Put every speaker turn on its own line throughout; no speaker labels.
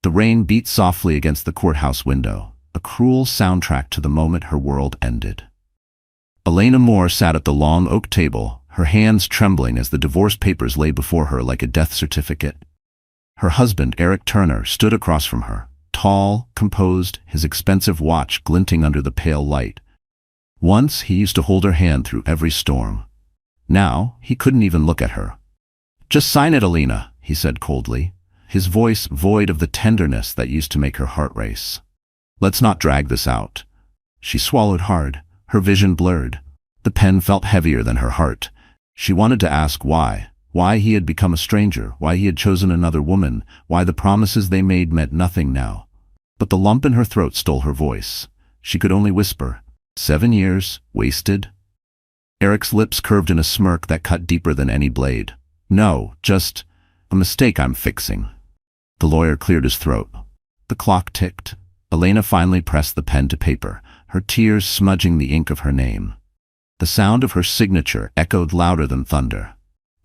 The rain beat softly against the courthouse window, a cruel soundtrack to the moment her world ended. Elena Moore sat at the long oak table, her hands trembling as the divorce papers lay before her like a death certificate. Her husband, Eric Turner, stood across from her, tall, composed, his expensive watch glinting under the pale light. Once he used to hold her hand through every storm. Now he couldn't even look at her. "Just sign it, Elena," he said coldly, his voice void of the tenderness that used to make her heart race. "Let's not drag this out." She swallowed hard, her vision blurred. The pen felt heavier than her heart. She wanted to ask why he had become a stranger, why he had chosen another woman, why the promises they made meant nothing now. But the lump in her throat stole her voice. She could only whisper, 7 years, wasted? Eric's lips curved in a smirk that cut deeper than any blade. "No, just a mistake I'm fixing." The lawyer cleared his throat. The clock ticked. Elena finally pressed the pen to paper, her tears smudging the ink of her name. The sound of her signature echoed louder than thunder.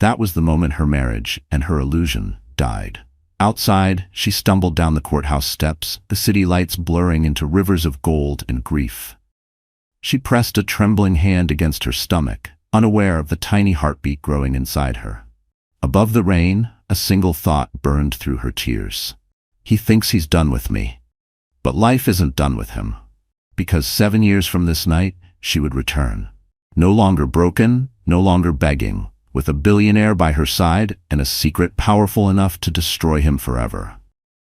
That was the moment her marriage and her illusion died. Outside, she stumbled down the courthouse steps, the city lights blurring into rivers of gold and grief. She pressed a trembling hand against her stomach, unaware of the tiny heartbeat growing inside her. Above the rain, a single thought burned through her tears. He thinks he's done with me. But life isn't done with him. Because 7 years from this night, she would return. No longer broken, no longer begging, with a billionaire by her side and a secret powerful enough to destroy him forever.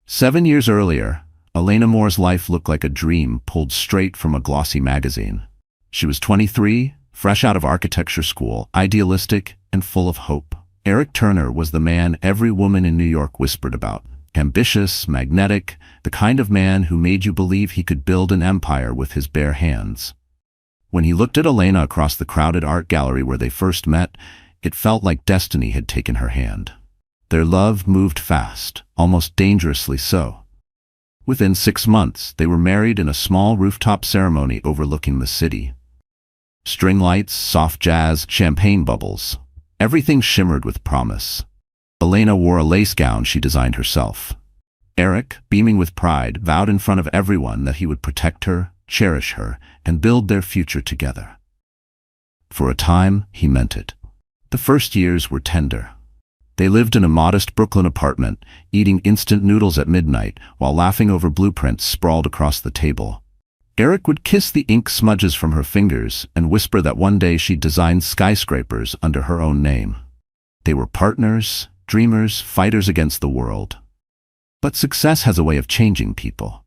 7 years earlier, Elena Moore's life looked like a dream pulled straight from a glossy magazine. She was 23, fresh out of architecture school, idealistic and full of hope. Eric Turner was the man every woman in New York whispered about. Ambitious, magnetic, the kind of man who made you believe he could build an empire with his bare hands. When he looked at Elena across the crowded art gallery where they first met, it felt like destiny had taken her hand. Their love moved fast, almost dangerously so. Within 6 months, they were married in a small rooftop ceremony overlooking the city. String lights, soft jazz, champagne bubbles. Everything shimmered with promise. Elena wore a lace gown she designed herself. Eric, beaming with pride, vowed in front of everyone that he would protect her, cherish her, and build their future together. For a time, he meant it. The first years were tender. They lived in a modest Brooklyn apartment, eating instant noodles at midnight while laughing over blueprints sprawled across the table. Eric would kiss the ink smudges from her fingers and whisper that one day she'd design skyscrapers under her own name. They were partners, dreamers, fighters against the world. But success has a way of changing people.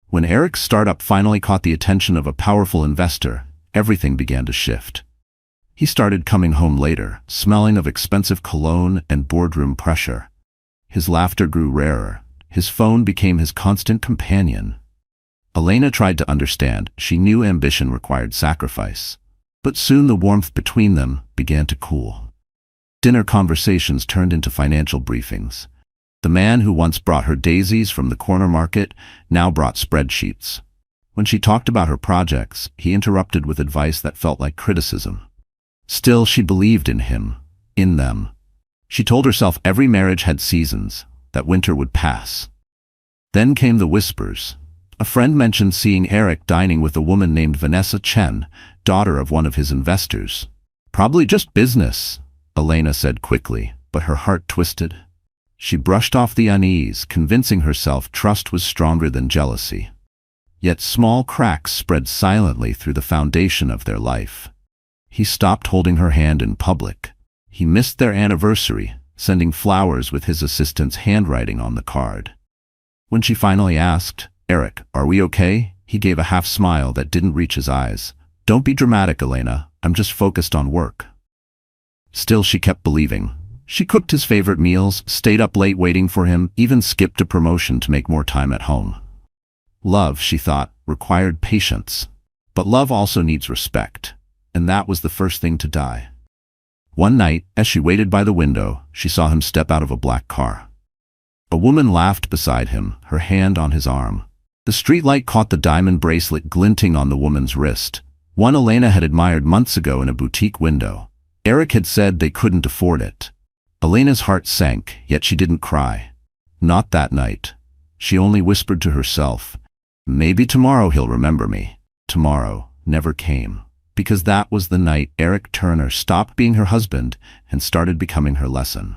When Eric's startup finally caught the attention of a powerful investor, everything began to shift. He started coming home later, smelling of expensive cologne and boardroom pressure. His laughter grew rarer. His phone became his constant companion. Elena tried to understand. She knew ambition required sacrifice. But soon the warmth between them began to cool. Dinner conversations turned into financial briefings. The man who once brought her daisies from the corner market now brought spreadsheets. When she talked about her projects, he interrupted with advice that felt like criticism. Still, she believed in him, in them. She told herself every marriage had seasons, that winter would pass. Then came the whispers. A friend mentioned seeing Eric dining with a woman named Vanessa Chen, daughter of one of his investors. "Probably just business," Elena said quickly, but her heart twisted. She brushed off the unease, convincing herself trust was stronger than jealousy. Yet small cracks spread silently through the foundation of their life. He stopped holding her hand in public. He missed their anniversary, sending flowers with his assistant's handwriting on the card. When she finally asked, "Eric, are we okay?" he gave a half smile that didn't reach his eyes. "Don't be dramatic, Elena. I'm just focused on work." Still, she kept believing. She cooked his favorite meals, stayed up late waiting for him, even skipped a promotion to make more time at home. Love, she thought, required patience. But love also needs respect. And that was the first thing to die. One night, as she waited by the window, she saw him step out of a black car. A woman laughed beside him, her hand on his arm. The streetlight caught the diamond bracelet glinting on the woman's wrist, one Elena had admired months ago in a boutique window. Eric had said they couldn't afford it. Elena's heart sank, yet she didn't cry. Not that night. She only whispered to herself, "Maybe tomorrow he'll remember me." Tomorrow never came, because that was the night Eric Turner stopped being her husband and started becoming her lesson.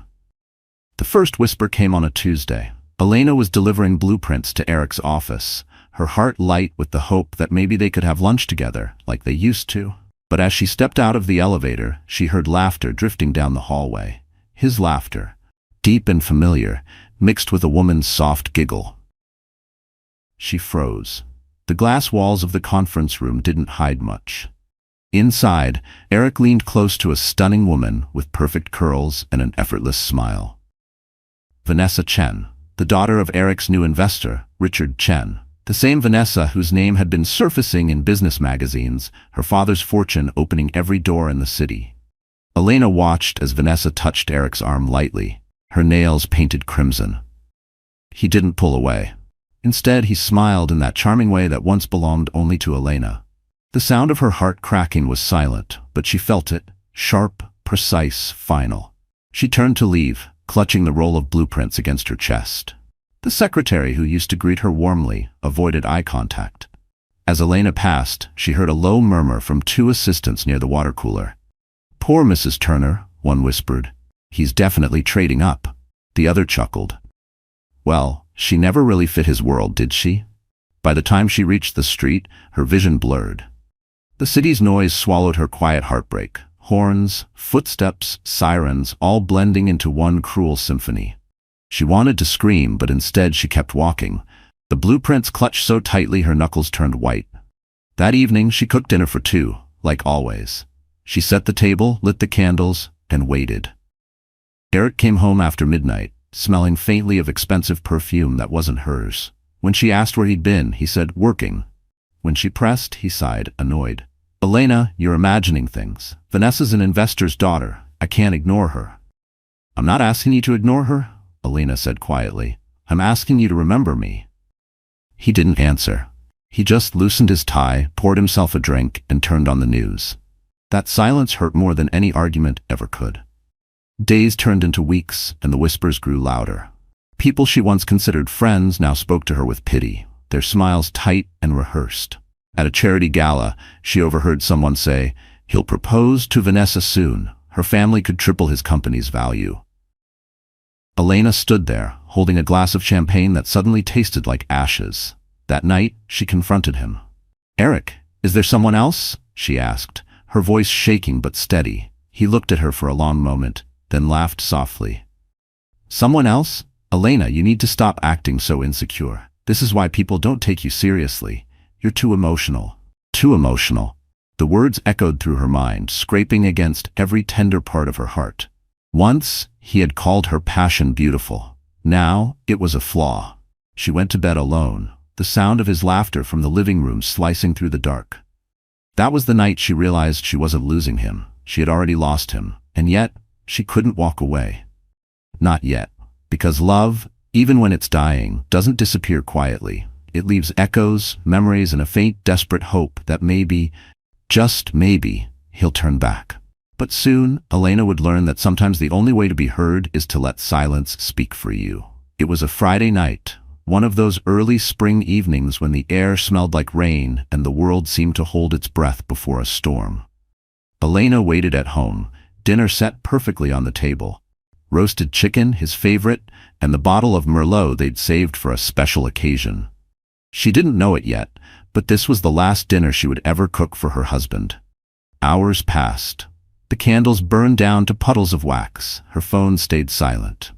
The first whisper came on a Tuesday. Elena was delivering blueprints to Eric's office, her heart light with the hope that maybe they could have lunch together like they used to. But as she stepped out of the elevator, she heard laughter drifting down the hallway. His laughter, deep and familiar, mixed with a woman's soft giggle. She froze. The glass walls of the conference room didn't hide much. Inside, Eric leaned close to a stunning woman with perfect curls and an effortless smile. Vanessa Chen, the daughter of Eric's new investor, Richard Chen. The same Vanessa whose name had been surfacing in business magazines, her father's fortune opening every door in the city. Elena watched as Vanessa touched Eric's arm lightly, her nails painted crimson. He didn't pull away. Instead, he smiled in that charming way that once belonged only to Elena. The sound of her heart cracking was silent, but she felt it, sharp, precise, final. She turned to leave, clutching the roll of blueprints against her chest. The secretary, who used to greet her warmly, avoided eye contact. As Elena passed, she heard a low murmur from two assistants near the water cooler. "Poor Mrs. Turner," one whispered. "He's definitely trading up." The other chuckled. Well, she never really fit his world, did she? By the time she reached the street, her vision blurred. The city's noise swallowed her quiet heartbreak. Horns, footsteps, sirens, all blending into one cruel symphony. She wanted to scream, but instead she kept walking, the blueprints clutched so tightly her knuckles turned white. That evening she cooked dinner for two, like always. She set the table, lit the candles, and waited. Eric came home after midnight, smelling faintly of expensive perfume that wasn't hers. When she asked where he'd been, he said, "Working." When she pressed, he sighed, annoyed. "Elena, you're imagining things. Vanessa's an investor's daughter. I can't ignore her." "I'm not asking you to ignore her," Elena said quietly. "I'm asking you to remember me." He didn't answer. He just loosened his tie, poured himself a drink, and turned on the news. That silence hurt more than any argument ever could. Days turned into weeks, and the whispers grew louder. People she once considered friends now spoke to her with pity, their smiles tight and rehearsed. At a charity gala, she overheard someone say, "He'll propose to Vanessa soon. Her family could triple his company's value." Elena stood there, holding a glass of champagne that suddenly tasted like ashes. That night, she confronted him. "Eric, is there someone else?" she asked, her voice shaking but steady. He looked at her for a long moment, then laughed softly. "Someone else? Elena, you need to stop acting so insecure. This is why people don't take you seriously. You're too emotional." Too emotional. The words echoed through her mind, scraping against every tender part of her heart. Once, he had called her passion beautiful. Now, it was a flaw. She went to bed alone, the sound of his laughter from the living room slicing through the dark. That was the night she realized she wasn't losing him. She had already lost him, and yet, she couldn't walk away. Not yet. Because love, even when it's dying, doesn't disappear quietly. It leaves echoes, memories, and a faint, desperate hope that maybe, just maybe, he'll turn back. But soon, Elena would learn that sometimes the only way to be heard is to let silence speak for you. It was a Friday night, one of those early spring evenings when the air smelled like rain and the world seemed to hold its breath before a storm. Elena waited at home, dinner set perfectly on the table. Roasted chicken, his favorite, and the bottle of Merlot they'd saved for a special occasion. She didn't know it yet, but this was the last dinner she would ever cook for her husband. Hours passed. The candles burned down to puddles of wax. Her phone stayed silent.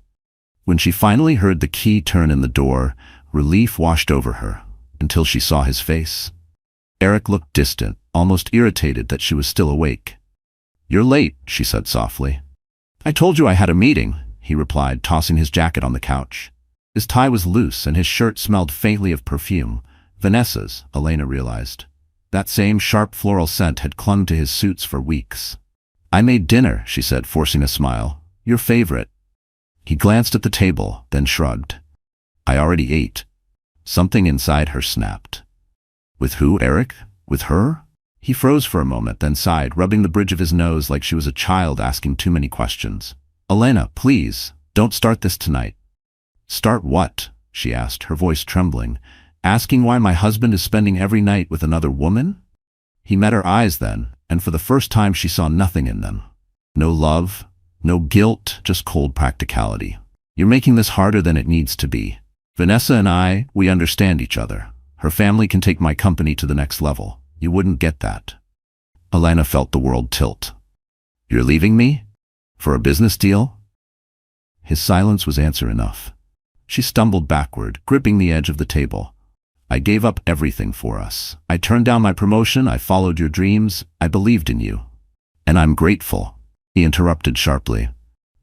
When she finally heard the key turn in the door, relief washed over her, until she saw his face. Eric looked distant, almost irritated that she was still awake. "You're late," she said softly. "I told you I had a meeting," he replied, tossing his jacket on the couch. His tie was loose and his shirt smelled faintly of perfume. Vanessa's, Elena realized. That same sharp floral scent had clung to his suits for weeks. "I made dinner," she said, forcing a smile. "Your favorite." He glanced at the table, then shrugged. "I already ate." Something inside her snapped. With who, Eric? With her? He froze for a moment, then sighed, rubbing the bridge of his nose like she was a child asking too many questions. "Elena, please, don't start this tonight." "Start what?" she asked, her voice trembling. Asking why my husband is spending every night with another woman? He met her eyes then, and for the first time she saw nothing in them. No love, no guilt, just cold practicality. You're making this harder than it needs to be. Vanessa and I, we understand each other. Her family can take my company to the next level. You wouldn't get that. Elena felt the world tilt. You're leaving me? For a business deal? His silence was answer enough. She stumbled backward, gripping the edge of the table. I gave up everything for us. I turned down my promotion, I followed your dreams, I believed in you. And I'm grateful, he interrupted sharply.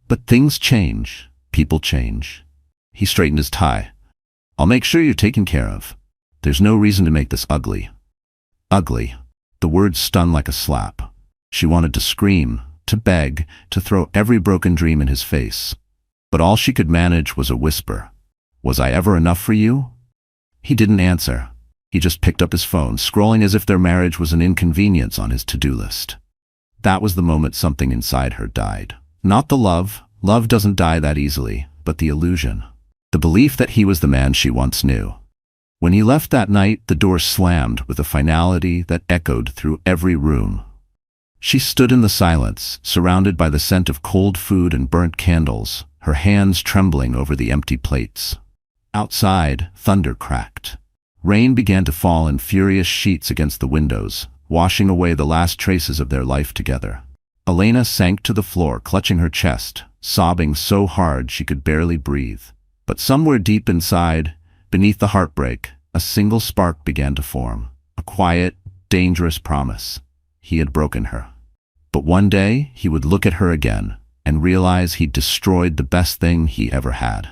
But things change, people change. He straightened his tie. I'll make sure you're taken care of. There's no reason to make this ugly. Ugly. The word stung like a slap. She wanted to scream, to beg, to throw every broken dream in his face. But all she could manage was a whisper. Was I ever enough for you? He didn't answer. He just picked up his phone, scrolling as if their marriage was an inconvenience on his to-do list. That was the moment something inside her died. Not the love. Love doesn't die that easily, but the illusion. The belief that he was the man she once knew. When he left that night, the door slammed with a finality that echoed through every room. She stood in the silence, surrounded by the scent of cold food and burnt candles, her hands trembling over the empty plates. Outside, thunder cracked. Rain began to fall in furious sheets against the windows, washing away the last traces of their life together. Elena sank to the floor, clutching her chest, sobbing so hard she could barely breathe. But somewhere deep inside, beneath the heartbreak, a single spark began to form. A quiet, dangerous promise. He had broken her. But one day, he would look at her again and realize he'd destroyed the best thing he ever had.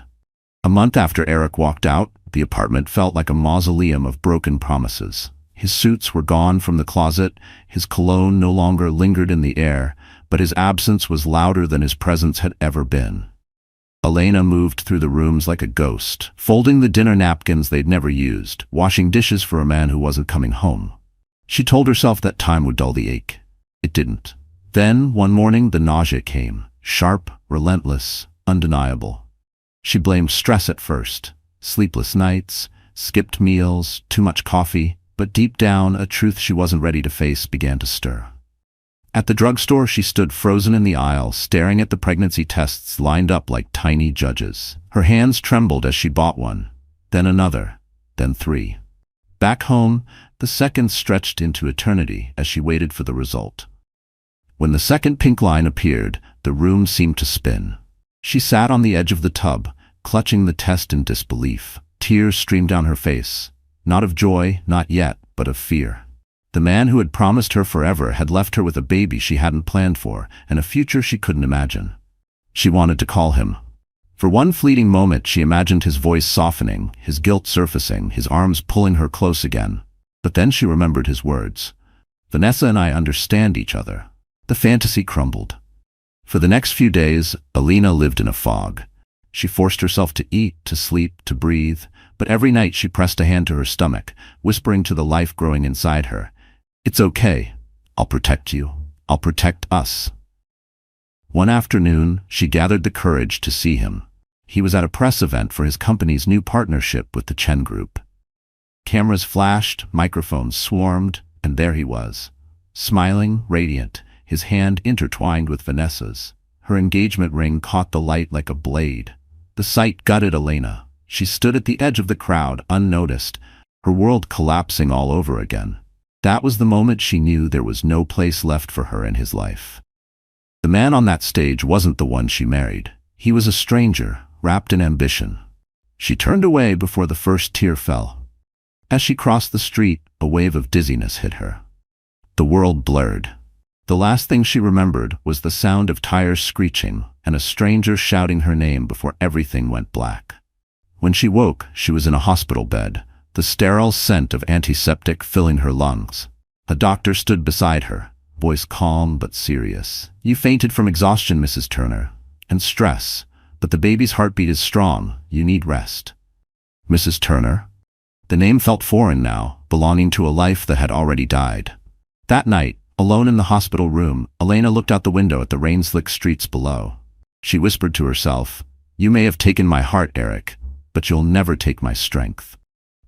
A month after Eric walked out, the apartment felt like a mausoleum of broken promises. His suits were gone from the closet, his cologne no longer lingered in the air, but his absence was louder than his presence had ever been. Elena moved through the rooms like a ghost, folding the dinner napkins they'd never used, washing dishes for a man who wasn't coming home. She told herself that time would dull the ache. It didn't. Then, one morning, the nausea came, sharp, relentless, undeniable. She blamed stress at first. Sleepless nights, skipped meals, too much coffee, but deep down, a truth she wasn't ready to face began to stir. At the drugstore, she stood frozen in the aisle, staring at the pregnancy tests lined up like tiny judges. Her hands trembled as she bought one, then another, then 3. Back home, the seconds stretched into eternity as she waited for the result. When the second pink line appeared, the room seemed to spin. She sat on the edge of the tub, clutching the test in disbelief. Tears streamed down her face, not of joy, not yet, but of fear. The man who had promised her forever had left her with a baby she hadn't planned for, and a future she couldn't imagine. She wanted to call him. For one fleeting moment she imagined his voice softening, his guilt surfacing, his arms pulling her close again. But then she remembered his words. Vanessa and I understand each other. The fantasy crumbled. For the next few days, Elena lived in a fog. She forced herself to eat, to sleep, to breathe, but every night she pressed a hand to her stomach, whispering to the life growing inside her, "It's okay. I'll protect you. I'll protect us." One afternoon, she gathered the courage to see him. He was at a press event for his company's new partnership with the Chen Group. Cameras flashed, microphones swarmed, and there he was, smiling, radiant, his hand intertwined with Vanessa's. Her engagement ring caught the light like a blade. The sight gutted Elena. She stood at the edge of the crowd, unnoticed, her world collapsing all over again. That was the moment she knew there was no place left for her in his life. The man on that stage wasn't the one she married. He was a stranger, wrapped in ambition. She turned away before the first tear fell. As she crossed the street, a wave of dizziness hit her. The world blurred. The last thing she remembered was the sound of tires screeching and a stranger shouting her name before everything went black. When she woke, she was in a hospital bed, the sterile scent of antiseptic filling her lungs. A doctor stood beside her, voice calm but serious. "You fainted from exhaustion, Mrs. Turner, and stress, but the baby's heartbeat is strong. You need rest." Mrs. Turner? The name felt foreign now, belonging to a life that had already died. That night, alone in the hospital room, Elena looked out the window at the rain-slicked streets below. She whispered to herself, "You may have taken my heart, Eric, but you'll never take my strength."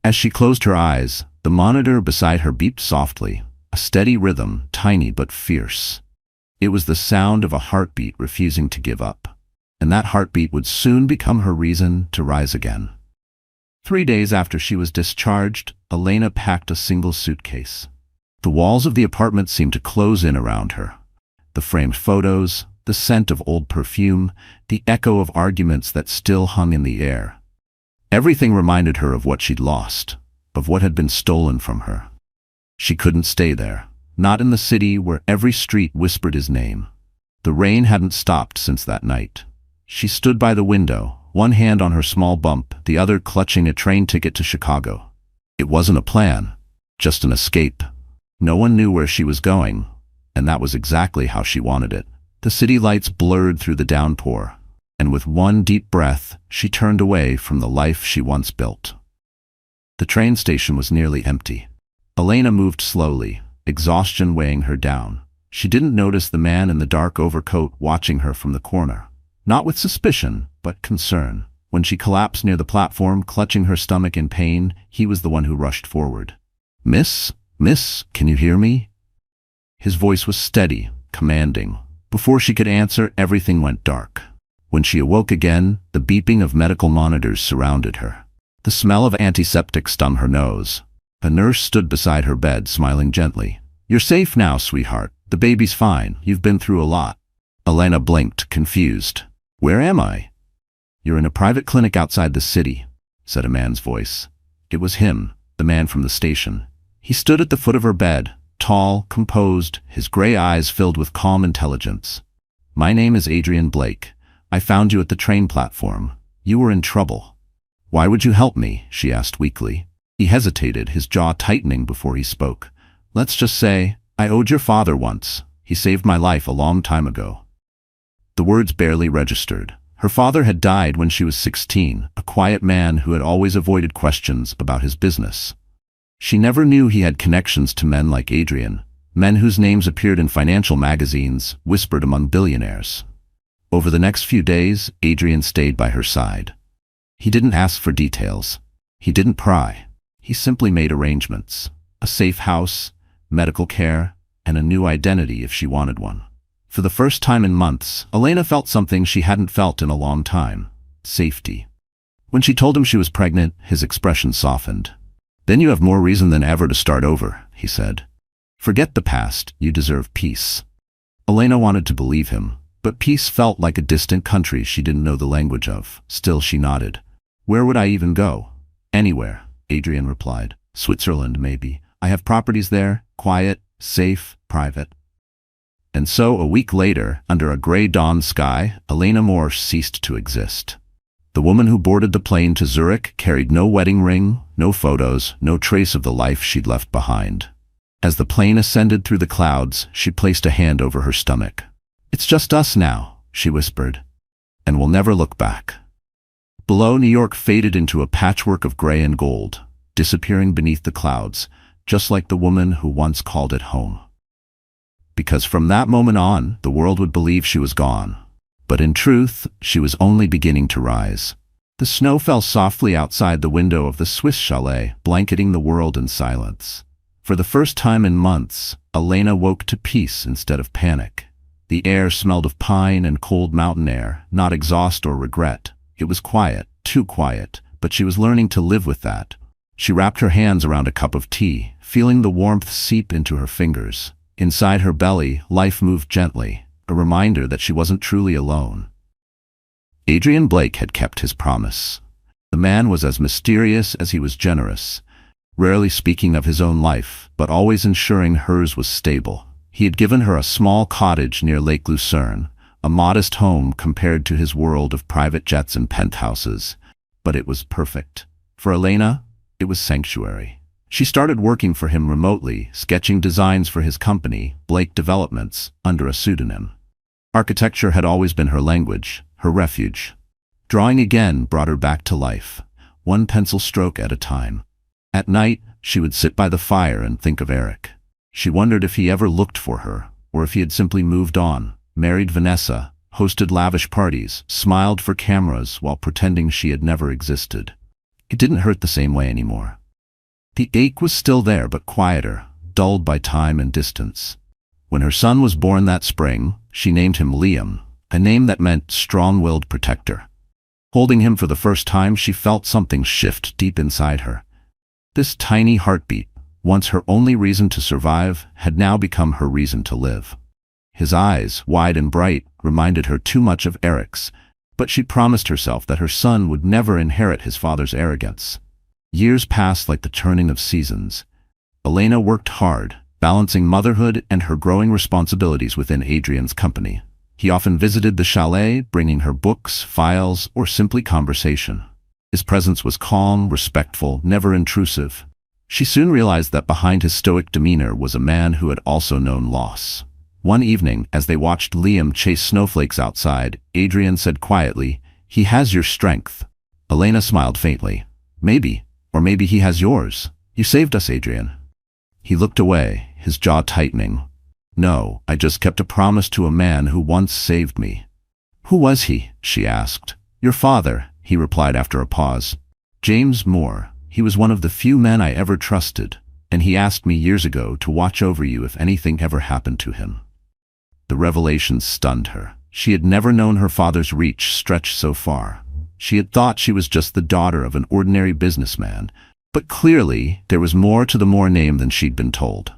As she closed her eyes, the monitor beside her beeped softly, a steady rhythm, tiny but fierce. It was the sound of a heartbeat refusing to give up, and that heartbeat would soon become her reason to rise again. 3 days after she was discharged, Elena packed a single suitcase. The walls of the apartment seemed to close in around her. The framed photos, the scent of old perfume, the echo of arguments that still hung in the air. Everything reminded her of what she'd lost, of what had been stolen from her. She couldn't stay there, not in the city where every street whispered his name. The rain hadn't stopped since that night. She stood by the window, one hand on her small bump, the other clutching a train ticket to Chicago. It wasn't a plan, just an escape. No one knew where she was going, and that was exactly how she wanted it. The city lights blurred through the downpour, and with one deep breath, she turned away from the life she once built. The train station was nearly empty. Elena moved slowly, exhaustion weighing her down. She didn't notice the man in the dark overcoat watching her from the corner. Not with suspicion, but concern. When she collapsed near the platform, clutching her stomach in pain, he was the one who rushed forward. Miss, can you hear me?" His voice was steady, commanding. Before she could answer, everything went dark. When she awoke again, the beeping of medical monitors surrounded her. The smell of antiseptic stung her nose. A nurse stood beside her bed, smiling gently. "You're safe now, sweetheart. The baby's fine. You've been through a lot." Elena blinked, confused. "Where am I?" "You're in a private clinic outside the city," said a man's voice. It was him, the man from the station. He stood at the foot of her bed, tall, composed, his gray eyes filled with calm intelligence. "My name is Adrian Blake. I found you at the train platform. You were in trouble." "Why would you help me?" she asked weakly. He hesitated, his jaw tightening before he spoke. "Let's just say, I owed your father once. He saved my life a long time ago." The words barely registered. Her father had died when she was 16, a quiet man who had always avoided questions about his business. She never knew he had connections to men like Adrian, men whose names appeared in financial magazines, whispered among billionaires. Over the next few days, Adrian stayed by her side. He didn't ask for details. He didn't pry. He simply made arrangements. A safe house, medical care, and a new identity if she wanted one. For the first time in months, Elena felt something she hadn't felt in a long time: safety. When she told him she was pregnant, his expression softened. "Then you have more reason than ever to start over," he said. "Forget the past, you deserve peace." Elena wanted to believe him, but peace felt like a distant country she didn't know the language of. Still she nodded. "Where would I even go?" "Anywhere," Adrian replied. "Switzerland, maybe. I have properties there, quiet, safe, private." And so, a week later, under a gray dawn sky, Elena Moore ceased to exist. The woman who boarded the plane to Zurich carried no wedding ring, no photos, no trace of the life she'd left behind. As the plane ascended through the clouds, she placed a hand over her stomach. "It's just us now," she whispered, "and we'll never look back." Below, New York faded into a patchwork of gray and gold, disappearing beneath the clouds, just like the woman who once called it home. Because from that moment on, the world would believe she was gone. But in truth, she was only beginning to rise. The snow fell softly outside the window of the Swiss chalet, blanketing the world in silence. For the first time in months, Elena woke to peace instead of panic. The air smelled of pine and cold mountain air, not exhaust or regret. It was quiet, too quiet, but she was learning to live with that. She wrapped her hands around a cup of tea, feeling the warmth seep into her fingers. Inside her belly, life moved gently, a reminder that she wasn't truly alone. Adrian Blake had kept his promise. The man was as mysterious as he was generous, rarely speaking of his own life, but always ensuring hers was stable. He had given her a small cottage near Lake Lucerne, a modest home compared to his world of private jets and penthouses, but it was perfect. For Elena, it was sanctuary. She started working for him remotely, sketching designs for his company, Blake Developments, under a pseudonym. Architecture had always been her language, her refuge. Drawing again brought her back to life, one pencil stroke at a time. At night, she would sit by the fire and think of Eric. She wondered if he ever looked for her, or if he had simply moved on, married Vanessa, hosted lavish parties, smiled for cameras while pretending she had never existed. It didn't hurt the same way anymore. The ache was still there, but quieter, dulled by time and distance. When her son was born that spring, she named him Liam, a name that meant strong-willed protector. Holding him for the first time, she felt something shift deep inside her. This tiny heartbeat, once her only reason to survive, had now become her reason to live. His eyes, wide and bright, reminded her too much of Eric's, but she promised herself that her son would never inherit his father's arrogance. Years passed like the turning of seasons. Elena worked hard, balancing motherhood and her growing responsibilities within Adrian's company. He often visited the chalet, bringing her books, files, or simply conversation. His presence was calm, respectful, never intrusive. She soon realized that behind his stoic demeanor was a man who had also known loss. One evening, as they watched Liam chase snowflakes outside, Adrian said quietly, "He has your strength." Elena smiled faintly. "Maybe, or maybe he has yours. You saved us, Adrian." He looked away, his jaw tightening. "No, I just kept a promise to a man who once saved me." "Who was he?" she asked. "Your father," he replied after a pause. "James Moore. He was one of the few men I ever trusted, and he asked me years ago to watch over you if anything ever happened to him." The revelation stunned her. She had never known her father's reach stretch so far. She had thought she was just the daughter of an ordinary businessman, but clearly there was more to the Moore name than she'd been told.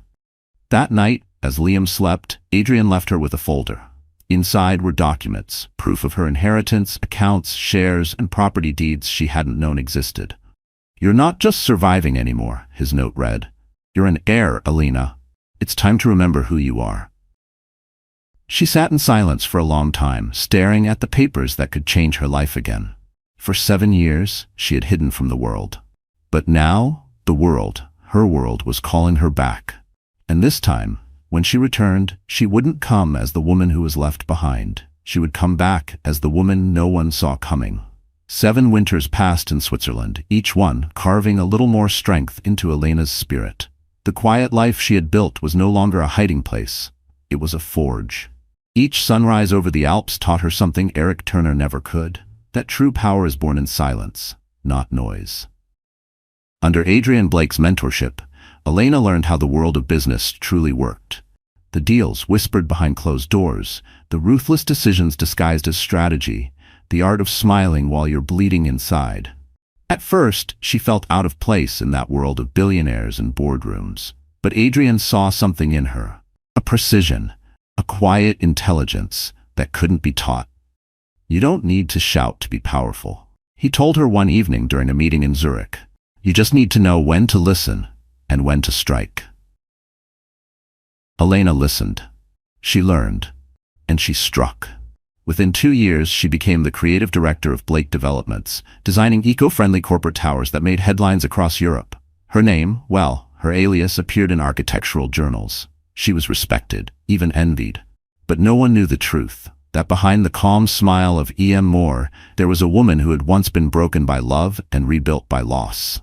That night, as Liam slept, Adrian left her with a folder. Inside were documents, proof of her inheritance, accounts, shares, and property deeds she hadn't known existed. "You're not just surviving anymore," his note read. "You're an heir, Elena. It's time to remember who you are." She sat in silence for a long time, staring at the papers that could change her life again. For 7 years, she had hidden from the world. But now, the world, her world, was calling her back. And this time, when she returned, she wouldn't come as the woman who was left behind. She would come back as the woman no one saw coming. 7 winters passed in Switzerland, each one carving a little more strength into Elena's spirit. The quiet life she had built was no longer a hiding place. It was a forge. Each sunrise over the Alps taught her something Eric Turner never could, that true power is born in silence, not noise. Under Adrian Blake's mentorship, Elena learned how the world of business truly worked. The deals whispered behind closed doors, the ruthless decisions disguised as strategy, the art of smiling while you're bleeding inside. At first, she felt out of place in that world of billionaires and boardrooms. But Adrian saw something in her, a precision, a quiet intelligence that couldn't be taught. "You don't need to shout to be powerful," he told her one evening during a meeting in Zurich. "You just need to know when to listen and when to strike." Elena listened. She learned. And she struck. Within 2 years, she became the creative director of Blake Developments, designing eco-friendly corporate towers that made headlines across Europe. Her name, well, her alias, appeared in architectural journals. She was respected, even envied. But no one knew the truth, that behind the calm smile of E.M. Moore, there was a woman who had once been broken by love and rebuilt by loss.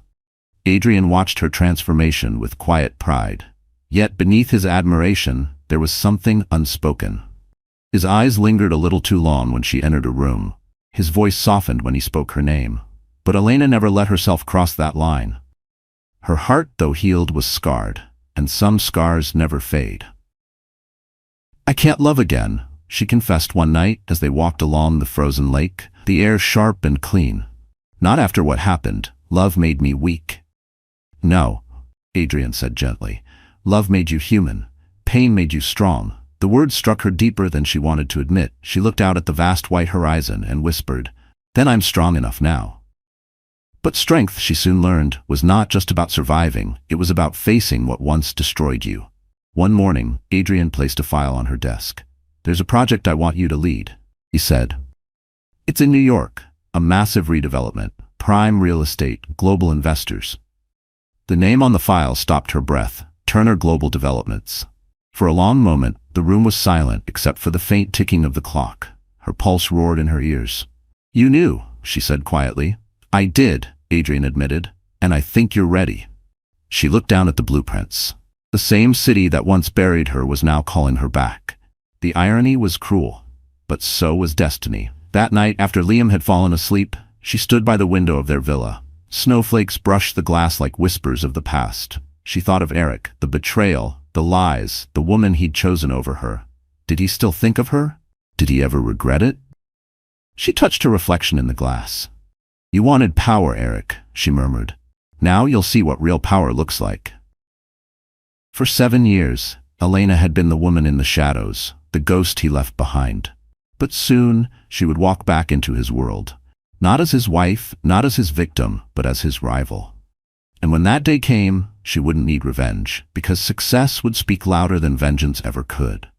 Adrian watched her transformation with quiet pride. Yet beneath his admiration, there was something unspoken. His eyes lingered a little too long when she entered a room. His voice softened when he spoke her name. But Elena never let herself cross that line. Her heart, though healed, was scarred, and some scars never fade. "I can't love again," she confessed one night as they walked along the frozen lake, the air sharp and clean. "Not after what happened. Love made me weak." "No," Adrian said gently. "Love made you human. Pain made you strong." The words struck her deeper than she wanted to admit. She looked out at the vast white horizon and whispered, "Then I'm strong enough now." But strength, she soon learned, was not just about surviving. It was about facing what once destroyed you. One morning, Adrian placed a file on her desk. "There's a project I want you to lead," he said. "It's in New York, a massive redevelopment, prime real estate, global investors." The name on the file stopped her breath, Turner Global Developments. For a long moment, the room was silent except for the faint ticking of the clock. Her pulse roared in her ears. "You knew," she said quietly. "I did," Adrian admitted, "and I think you're ready." She looked down at the blueprints. The same city that once buried her was now calling her back. The irony was cruel. but so was destiny. That night, after Liam had fallen asleep, she stood by the window of their villa. Snowflakes brushed the glass like whispers of the past. She thought of Eric, the betrayal, the lies, the woman he'd chosen over her. Did he still think of her? Did he ever regret it? She touched her reflection in the glass. "You wanted power, Eric," she murmured. "Now you'll see what real power looks like." For 7 years, Elena had been the woman in the shadows, the ghost he left behind. But soon, she would walk back into his world. Not as his wife, not as his victim, but as his rival. And when that day came, she wouldn't need revenge, because success would speak louder than vengeance ever could.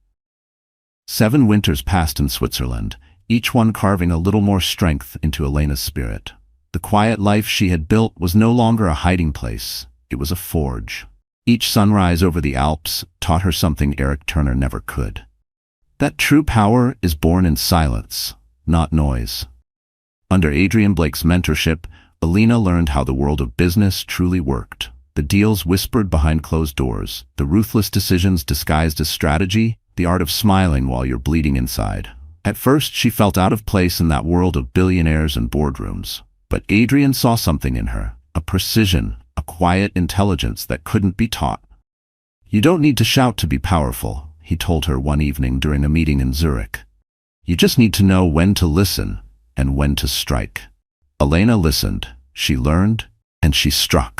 7 winters passed in Switzerland, each one carving a little more strength into Elena's spirit. The quiet life she had built was no longer a hiding place, it was a forge. Each sunrise over the Alps taught her something Eric Turner never could. That true power is born in silence, not noise. Under Adrian Blake's mentorship, Elena learned how the world of business truly worked. The deals whispered behind closed doors, the ruthless decisions disguised as strategy, the art of smiling while you're bleeding inside. At first, she felt out of place in that world of billionaires and boardrooms. But Adrian saw something in her, a precision, a quiet intelligence that couldn't be taught. "You don't need to shout to be powerful," he told her one evening during a meeting in Zurich. "You just need to know when to listen and when to strike." Elena listened, she learned, and she struck.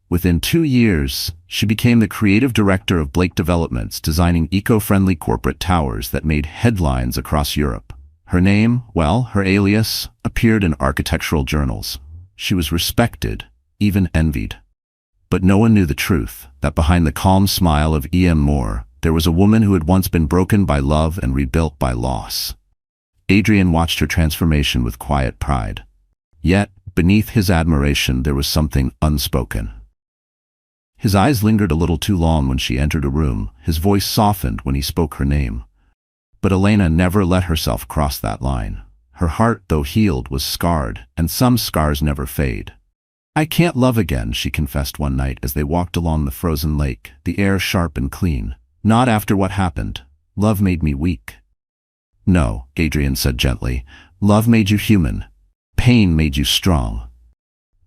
Within 2 years, she became the creative director of Blake Developments, designing eco-friendly corporate towers that made headlines across Europe. Her name, well, her alias, appeared in architectural journals. She was respected, even envied. But no one knew the truth, that behind the calm smile of E.M. Moore, there was a woman who had once been broken by love and rebuilt by loss. Adrian watched her transformation with quiet pride. Yet, beneath his admiration, there was something unspoken. His eyes lingered a little too long when she entered a room, his voice softened when he spoke her name. But Elena never let herself cross that line. Her heart, though healed, was scarred, and some scars never fade. "I can't love again," she confessed one night as they walked along the frozen lake, the air sharp and clean. "Not after what happened. Love made me weak." "No," Adrian said gently. "Love made you human. Pain made you strong."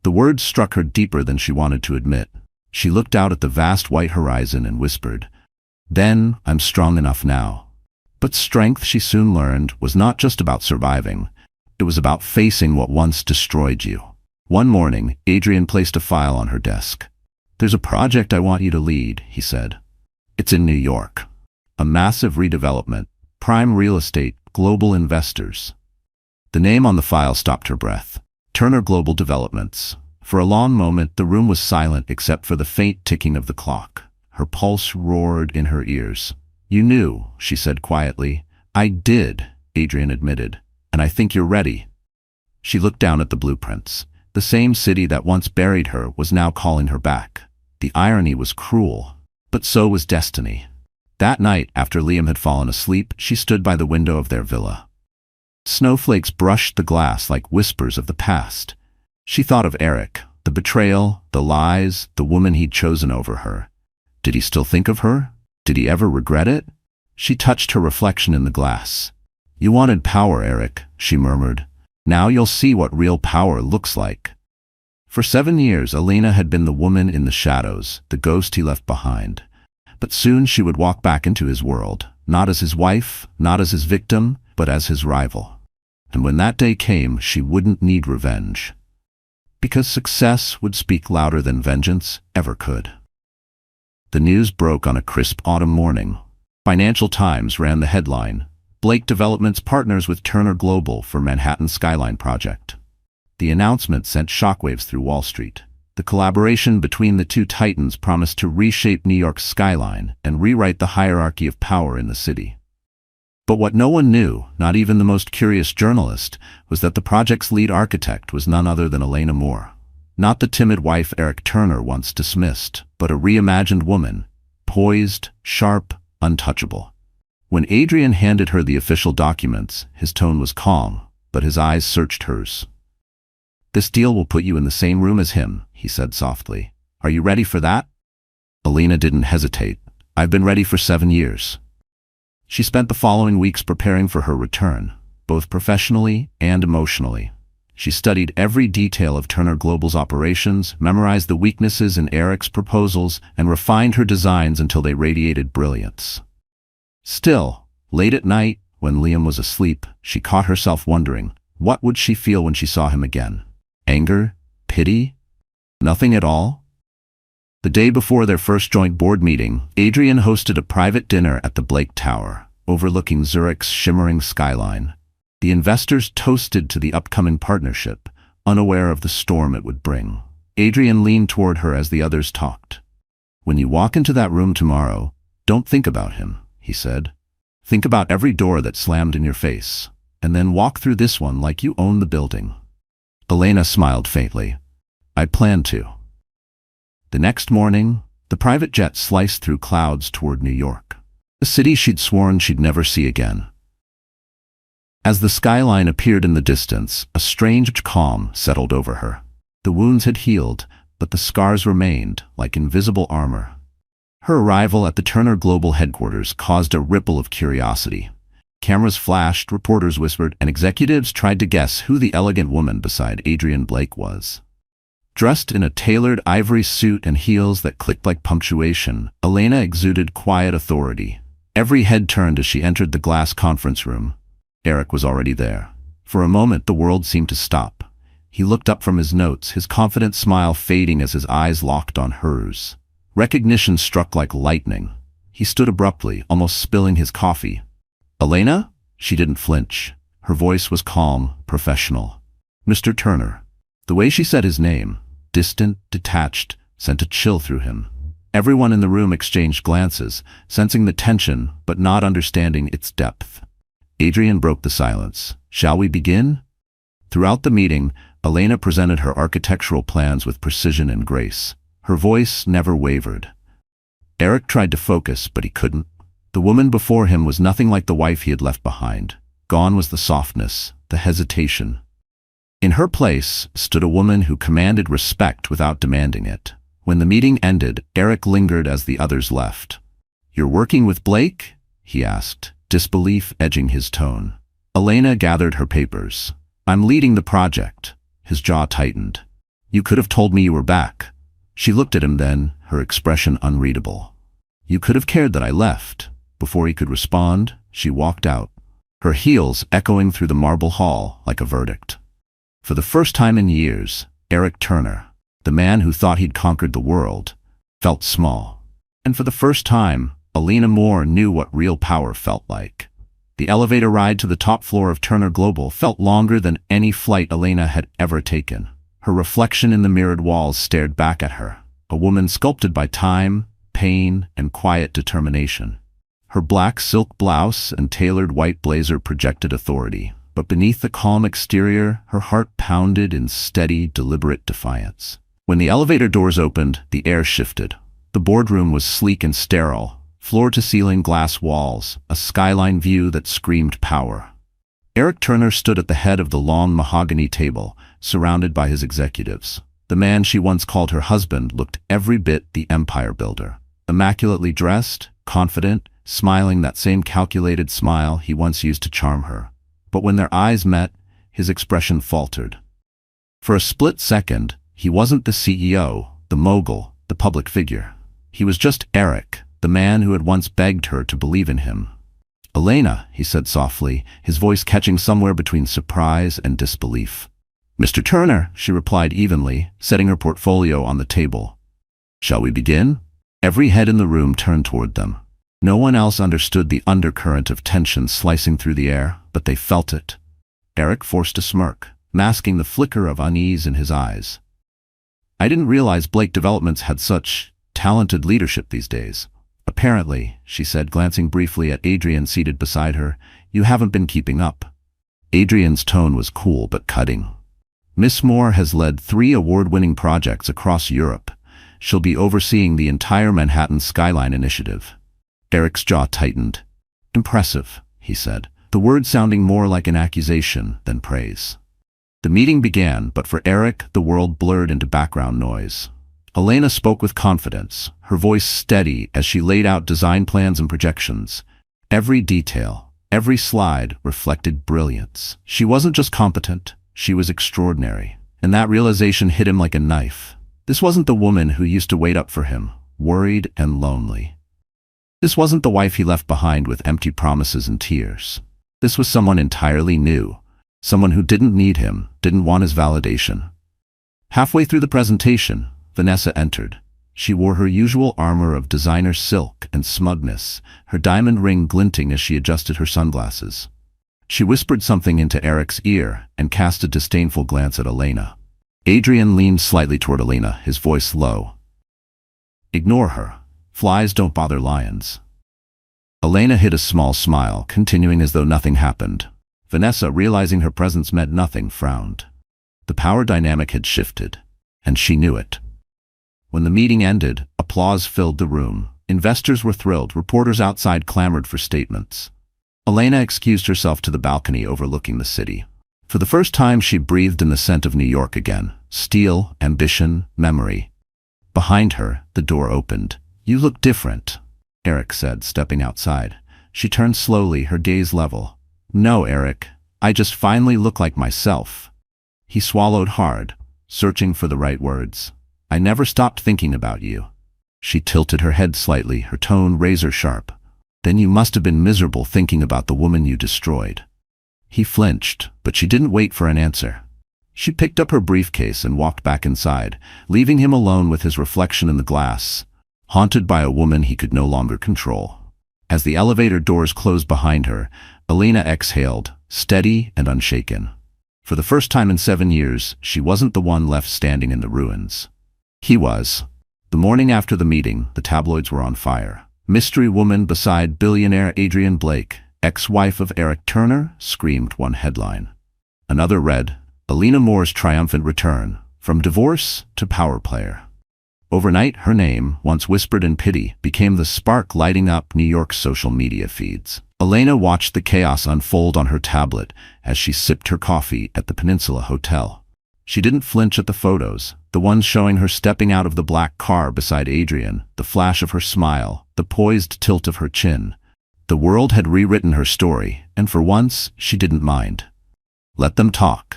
The words struck her deeper than she wanted to admit. She looked out at the vast white horizon and whispered, "Then I'm strong enough now." But strength, she soon learned, was not just about surviving. It was about facing what once destroyed you. One morning, Adrian placed a file on her desk. "There's a project I want you to lead," he said. "It's in New York. A massive redevelopment, prime real estate, global investors." The name on the file stopped her breath. Turner Global Developments. For a long moment, the room was silent except for the faint ticking of the clock. Her pulse roared in her ears. "You knew," she said quietly. "I did," Adrian admitted. "And I think you're ready." She looked down at the blueprints. The same city that once buried her was now calling her back. The irony was cruel, but so was destiny. That night, after Liam had fallen asleep, she stood by the window of their villa. Snowflakes brushed the glass like whispers of the past. She thought of Eric, the betrayal, the lies, the woman he'd chosen over her. Did he still think of her? Did he ever regret it? She touched her reflection in the glass. "You wanted power, Eric," she murmured. "Now you'll see what real power looks like." For 7 years, Elena had been the woman in the shadows, the ghost he left behind. But soon she would walk back into his world, not as his wife, not as his victim, but as his rival. And when that day came, she wouldn't need revenge. Because success would speak louder than vengeance ever could. The news broke on a crisp autumn morning. Financial Times ran the headline, "Blake Developments partners with Turner Global for Manhattan Skyline Project." The announcement sent shockwaves through Wall Street. The collaboration between the two titans promised to reshape New York's skyline and rewrite the hierarchy of power in the city. But what no one knew, not even the most curious journalist, was that the project's lead architect was none other than Elena Moore. Not the timid wife Eric Turner once dismissed, but a reimagined woman, poised, sharp, untouchable. When Adrian handed her the official documents, his tone was calm, but his eyes searched hers. "This deal will put you in the same room as him," he said softly. "Are you ready for that?" Elena didn't hesitate. "I've been ready for 7 years." She spent the following weeks preparing for her return, both professionally and emotionally. She studied every detail of Turner Global's operations, memorized the weaknesses in Eric's proposals, and refined her designs until they radiated brilliance. Still, late at night, when Liam was asleep, she caught herself wondering, what would she feel when she saw him again? Anger? Pity? Nothing at all? The day before their first joint board meeting, Adrian hosted a private dinner at the Blake Tower, overlooking Zurich's shimmering skyline. The investors toasted to the upcoming partnership, unaware of the storm it would bring. Adrian leaned toward her as the others talked. "When you walk into that room tomorrow, don't think about him," he said. "Think about every door that slammed in your face, and then walk through this one like you own the building." Elena smiled faintly. "I plan to." The next morning, the private jet sliced through clouds toward New York, a city she'd sworn she'd never see again. As the skyline appeared in the distance, a strange calm settled over her. The wounds had healed, but the scars remained, like invisible armor. Her arrival at the Turner Global headquarters caused a ripple of curiosity. Cameras flashed, reporters whispered, and executives tried to guess who the elegant woman beside Adrian Blake was. Dressed in a tailored ivory suit and heels that clicked like punctuation, Elena exuded quiet authority. Every head turned as she entered the glass conference room. Eric was already there. For a moment, the world seemed to stop. He looked up from his notes, his confident smile fading as his eyes locked on hers. Recognition struck like lightning. He stood abruptly, almost spilling his coffee. "Elena?" She didn't flinch. Her voice was calm, professional. "Mr. Turner." The way she said his name, distant, detached, sent a chill through him. Everyone in the room exchanged glances, sensing the tension but not understanding its depth. Adrian broke the silence. "Shall we begin?" Throughout the meeting, Elena presented her architectural plans with precision and grace. Her voice never wavered. Eric tried to focus, but he couldn't. The woman before him was nothing like the wife he had left behind. Gone was the softness, the hesitation. In her place stood a woman who commanded respect without demanding it. When the meeting ended, Eric lingered as the others left. "You're working with Blake?" he asked, disbelief edging his tone. Elena gathered her papers. "I'm leading the project." His jaw tightened. "You could have told me you were back." She looked at him then, her expression unreadable. "You could have cared that I left." Before he could respond, she walked out, her heels echoing through the marble hall like a verdict. For the first time in years, Eric Turner, the man who thought he'd conquered the world, felt small. And for the first time, Elena Moore knew what real power felt like. The elevator ride to the top floor of Turner Global felt longer than any flight Elena had ever taken. Her reflection in the mirrored walls stared back at her, a woman sculpted by time, pain, and quiet determination. Her black silk blouse and tailored white blazer projected authority, but beneath the calm exterior, her heart pounded in steady, deliberate defiance. When the elevator doors opened, the air shifted. The boardroom was sleek and sterile, floor-to-ceiling glass walls, a skyline view that screamed power. Eric Turner stood at the head of the long mahogany table, surrounded by his executives. The man she once called her husband looked every bit the empire builder. Immaculately dressed, confident, smiling that same calculated smile he once used to charm her. But when their eyes met, his expression faltered. For a split second, he wasn't the CEO, the mogul, the public figure. He was just Eric, the man who had once begged her to believe in him. "Elena," he said softly, his voice catching somewhere between surprise and disbelief. "Mr. Turner," she replied evenly, setting her portfolio on the table. "Shall we begin?" Every head in the room turned toward them. No one else understood the undercurrent of tension slicing through the air, but they felt it. Eric forced a smirk, masking the flicker of unease in his eyes. "I didn't realize Blake Developments had such talented leadership these days." "Apparently," she said, glancing briefly at Adrian seated beside her, "you haven't been keeping up." Adrian's tone was cool but cutting. "Miss Moore has led 3 award-winning projects across Europe. She'll be overseeing the entire Manhattan Skyline initiative." Eric's jaw tightened. "Impressive," he said, the word sounding more like an accusation than praise. The meeting began, but for Eric, the world blurred into background noise. Elena spoke with confidence, her voice steady as she laid out design plans and projections. Every detail, every slide reflected brilliance. She wasn't just competent, she was extraordinary. And that realization hit him like a knife. This wasn't the woman who used to wait up for him, worried and lonely. This wasn't the wife he left behind with empty promises and tears. This was someone entirely new, someone who didn't need him, didn't want his validation. Halfway through the presentation, Vanessa entered. She wore her usual armor of designer silk and smugness, her diamond ring glinting as she adjusted her sunglasses. She whispered something into Eric's ear and cast a disdainful glance at Elena. Adrian leaned slightly toward Elena, his voice low. "Ignore her. Flies don't bother lions." Elena hid a small smile, continuing as though nothing happened. Vanessa, realizing her presence meant nothing, frowned. The power dynamic had shifted, and she knew it. When the meeting ended, applause filled the room. Investors were thrilled, reporters outside clamored for statements. Elena excused herself to the balcony overlooking the city. For the first time, she breathed in the scent of New York again. Steel, ambition, memory. Behind her, the door opened. "You look different," Eric said, stepping outside. She turned slowly, her gaze level. "No, Eric, I just finally look like myself." He swallowed hard, searching for the right words. "I never stopped thinking about you." She tilted her head slightly, her tone razor sharp. "Then you must have been miserable thinking about the woman you destroyed." He flinched, but she didn't wait for an answer. She picked up her briefcase and walked back inside, leaving him alone with his reflection in the glass, haunted by a woman he could no longer control. As the elevator doors closed behind her, Elena exhaled, steady and unshaken. For the first time in 7 years, she wasn't the one left standing in the ruins. He was. The morning after the meeting, the tabloids were on fire. "Mystery woman beside billionaire Adrian Blake, ex-wife of Eric Turner," screamed one headline. Another read, "Elena Moore's triumphant return, from divorce to power player." Overnight, her name, once whispered in pity, became the spark lighting up New York's social media feeds. Elena watched the chaos unfold on her tablet as she sipped her coffee at the Peninsula Hotel. She didn't flinch at the photos, the ones showing her stepping out of the black car beside Adrian, the flash of her smile, the poised tilt of her chin. The world had rewritten her story, and for once, she didn't mind. Let them talk.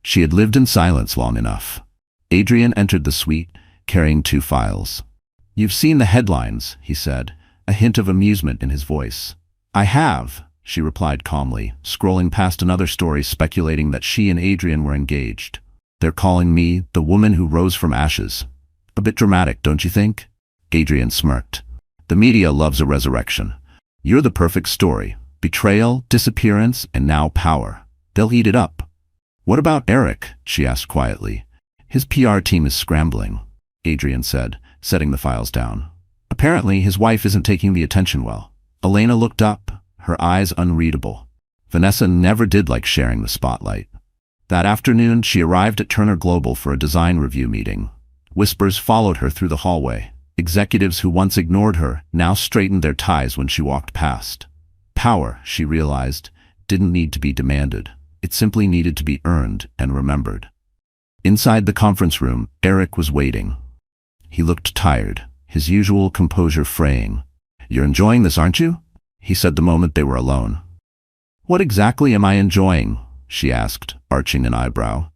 She had lived in silence long enough. Adrian entered the suite, carrying 2 files. "You've seen the headlines," he said, a hint of amusement in his voice. "I have," she replied calmly, scrolling past another story speculating that she and Adrian were engaged. "They're calling me the woman who rose from ashes." A bit dramatic, don't you think? Adrian smirked. "The media loves a resurrection. You're the perfect story. Betrayal, disappearance, and now power. They'll eat it up." "What about Eric?" she asked quietly. "His PR team is scrambling," Adrian said, setting the files down. "Apparently, his wife isn't taking the attention well." Elena looked up, her eyes unreadable. Vanessa never did like sharing the spotlight. That afternoon, she arrived at Turner Global for a design review meeting. Whispers followed her through the hallway. Executives who once ignored her now straightened their ties when she walked past. Power, she realized, didn't need to be demanded. It simply needed to be earned and remembered. Inside the conference room, Eric was waiting. He looked tired, his usual composure fraying. "You're enjoying this, aren't you?" he said the moment they were alone. "What exactly am I enjoying?" she asked, arching an eyebrow.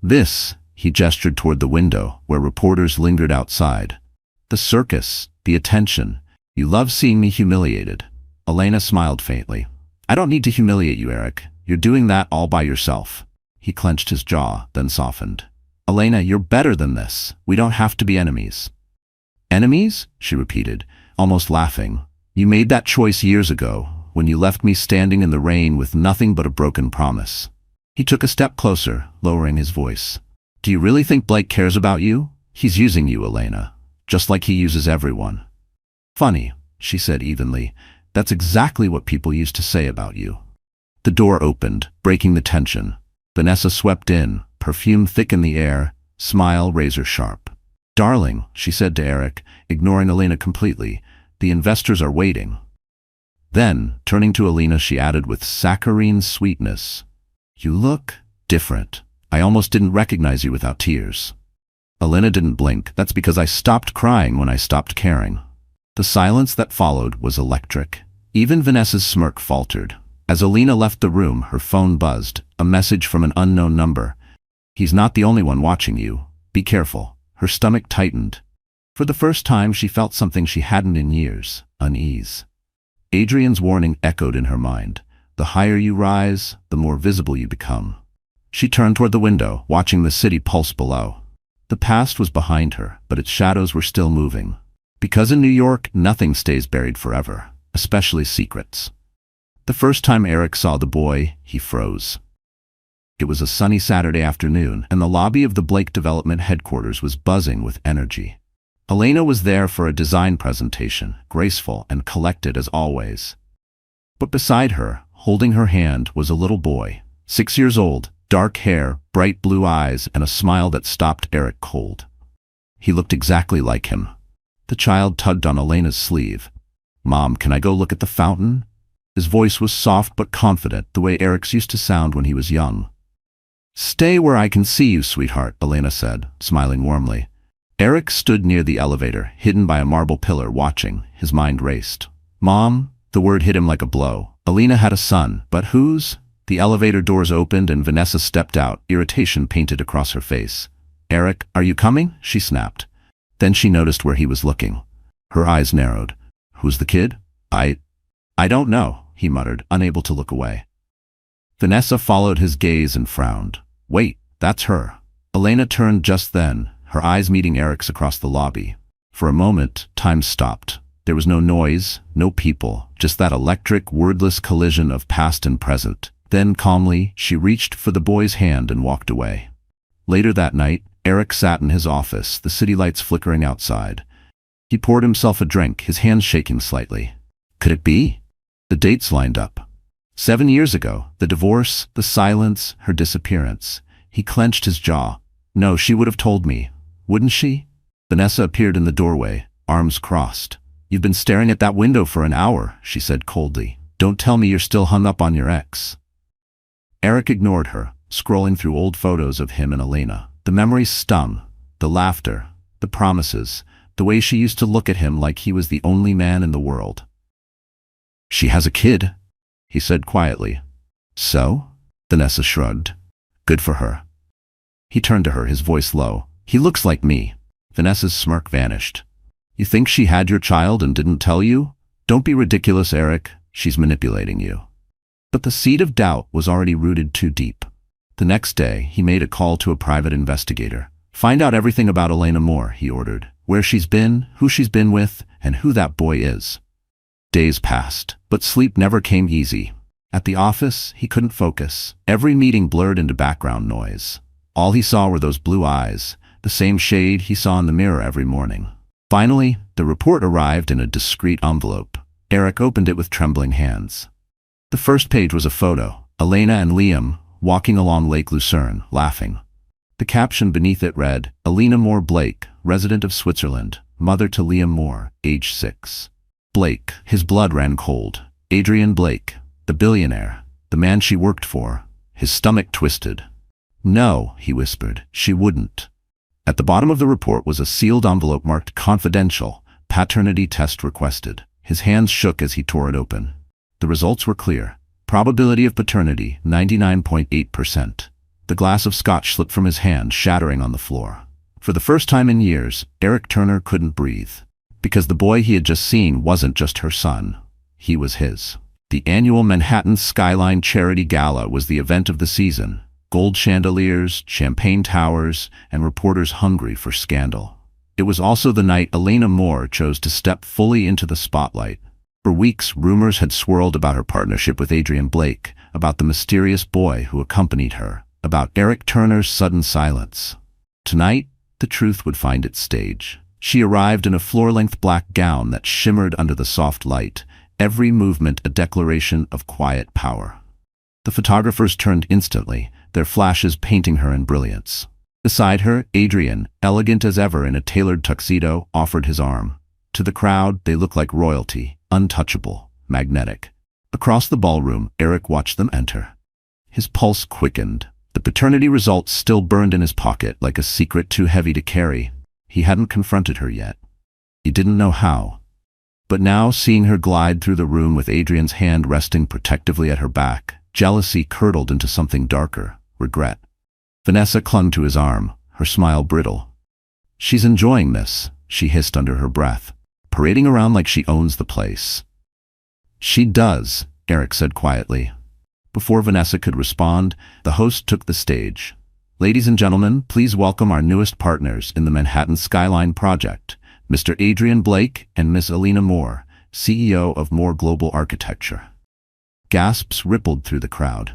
"This," he gestured toward the window, where reporters lingered outside. "The circus, the attention. You love seeing me humiliated." Elena smiled faintly. "I don't need to humiliate you, Eric. You're doing that all by yourself." He clenched his jaw, then softened. "Elena, you're better than this. We don't have to be enemies." "Enemies?" she repeated, almost laughing. "You made that choice years ago, when you left me standing in the rain with nothing but a broken promise." He took a step closer, lowering his voice. "Do you really think Blake cares about you? He's using you, Elena, just like he uses everyone." "Funny," she said evenly. "That's exactly what people used to say about you." The door opened, breaking the tension. Vanessa swept in, perfume thick in the air, smile razor sharp. "Darling," she said to Eric, ignoring Elena completely, "the investors are waiting." Then, turning to Elena, she added with saccharine sweetness, "You look different. I almost didn't recognize you without tears." Elena didn't blink. "That's because I stopped crying when I stopped caring." The silence that followed was electric. Even Vanessa's smirk faltered. As Alina left the room, her phone buzzed, a message from an unknown number. "He's not the only one watching you. Be careful." Her stomach tightened. For the first time, she felt something she hadn't in years: unease. Adrian's warning echoed in her mind. The higher you rise, the more visible you become. She turned toward the window, watching the city pulse below. The past was behind her, but its shadows were still moving. Because in New York, nothing stays buried forever, especially secrets. The first time Eric saw the boy, he froze. It was a sunny Saturday afternoon, and the lobby of the Blake Development headquarters was buzzing with energy. Elena was there for a design presentation, graceful and collected as always. But beside her, holding her hand, was a little boy, 6 years old, dark hair, bright blue eyes, and a smile that stopped Eric cold. He looked exactly like him. The child tugged on Elena's sleeve. "Mom, can I go look at the fountain?" His voice was soft but confident, the way Eric's used to sound when he was young. "Stay where I can see you, sweetheart," Elena said, smiling warmly. Eric stood near the elevator, hidden by a marble pillar, watching. His mind raced. "Mom?" The word hit him like a blow. Elena had a son, but whose? The elevator doors opened and Vanessa stepped out, irritation painted across her face. "Eric, are you coming?" she snapped. Then she noticed where he was looking. Her eyes narrowed. "Who's the kid?" I don't know," he muttered, unable to look away. Vanessa followed his gaze and frowned. "Wait, that's her." Elena turned just then, her eyes meeting Eric's across the lobby. For a moment, time stopped. There was no noise, no people, just that electric, wordless collision of past and present. Then, calmly, she reached for the boy's hand and walked away. Later that night, Eric sat in his office, the city lights flickering outside. He poured himself a drink, his hands shaking slightly. Could it be? The dates lined up. 7 years ago, the divorce, the silence, her disappearance. He clenched his jaw. No, she would have told me. Wouldn't she? Vanessa appeared in the doorway, arms crossed. "You've been staring at that window for an hour," she said coldly. "Don't tell me you're still hung up on your ex." Eric ignored her, scrolling through old photos of him and Elena. The memories stung. The laughter, the promises, the way she used to look at him like he was the only man in the world. "She has a kid," he said quietly. "So?" Vanessa shrugged. "Good for her." He turned to her, his voice low. "He looks like me." Vanessa's smirk vanished. "You think she had your child and didn't tell you? Don't be ridiculous, Eric. She's manipulating you." But the seed of doubt was already rooted too deep. The next day, he made a call to a private investigator. "Find out everything about Elena Moore," he ordered. "Where she's been, who she's been with, and who that boy is." Days passed, but sleep never came easy. At the office, he couldn't focus. Every meeting blurred into background noise. All he saw were those blue eyes, the same shade he saw in the mirror every morning. Finally, the report arrived in a discreet envelope. Eric opened it with trembling hands. The first page was a photo, Elena and Liam, walking along Lake Lucerne, laughing. The caption beneath it read, "Elena Moore Blake, resident of Switzerland, mother to Liam Moore, age 6. Blake, his blood ran cold. Adrian Blake, the billionaire, the man she worked for. His stomach twisted. "No," he whispered, "she wouldn't." At the bottom of the report was a sealed envelope marked "Confidential, Paternity Test Requested." His hands shook as he tore it open. The results were clear. Probability of paternity, 99.8%. The glass of scotch slipped from his hand, shattering on the floor. For the first time in years, Eric Turner couldn't breathe. Because the boy he had just seen wasn't just her son. He was his. The annual Manhattan Skyline Charity Gala was the event of the season. Gold chandeliers, champagne towers, and reporters hungry for scandal. It was also the night Elena Moore chose to step fully into the spotlight. For weeks, rumors had swirled about her partnership with Adrian Blake, about the mysterious boy who accompanied her, about Eric Turner's sudden silence. Tonight, the truth would find its stage. She arrived in a floor-length black gown that shimmered under the soft light, every movement a declaration of quiet power. The photographers turned instantly, their flashes painting her in brilliance. Beside her, Adrian, elegant as ever in a tailored tuxedo, offered his arm. To the crowd, they looked like royalty, untouchable, magnetic. Across the ballroom, Eric watched them enter. His pulse quickened. The paternity results still burned in his pocket like a secret too heavy to carry. He hadn't confronted her yet. He didn't know how. But now, seeing her glide through the room with Adrian's hand resting protectively at her back, jealousy curdled into something darker, regret. Vanessa clung to his arm, her smile brittle. "She's enjoying this," she hissed under her breath, "parading around like she owns the place." "She does," Eric said quietly. Before Vanessa could respond, the host took the stage. "Ladies and gentlemen, please welcome our newest partners in the Manhattan Skyline project, Mr. Adrian Blake and Miss Alina Moore, CEO of Moore Global Architecture." Gasps rippled through the crowd.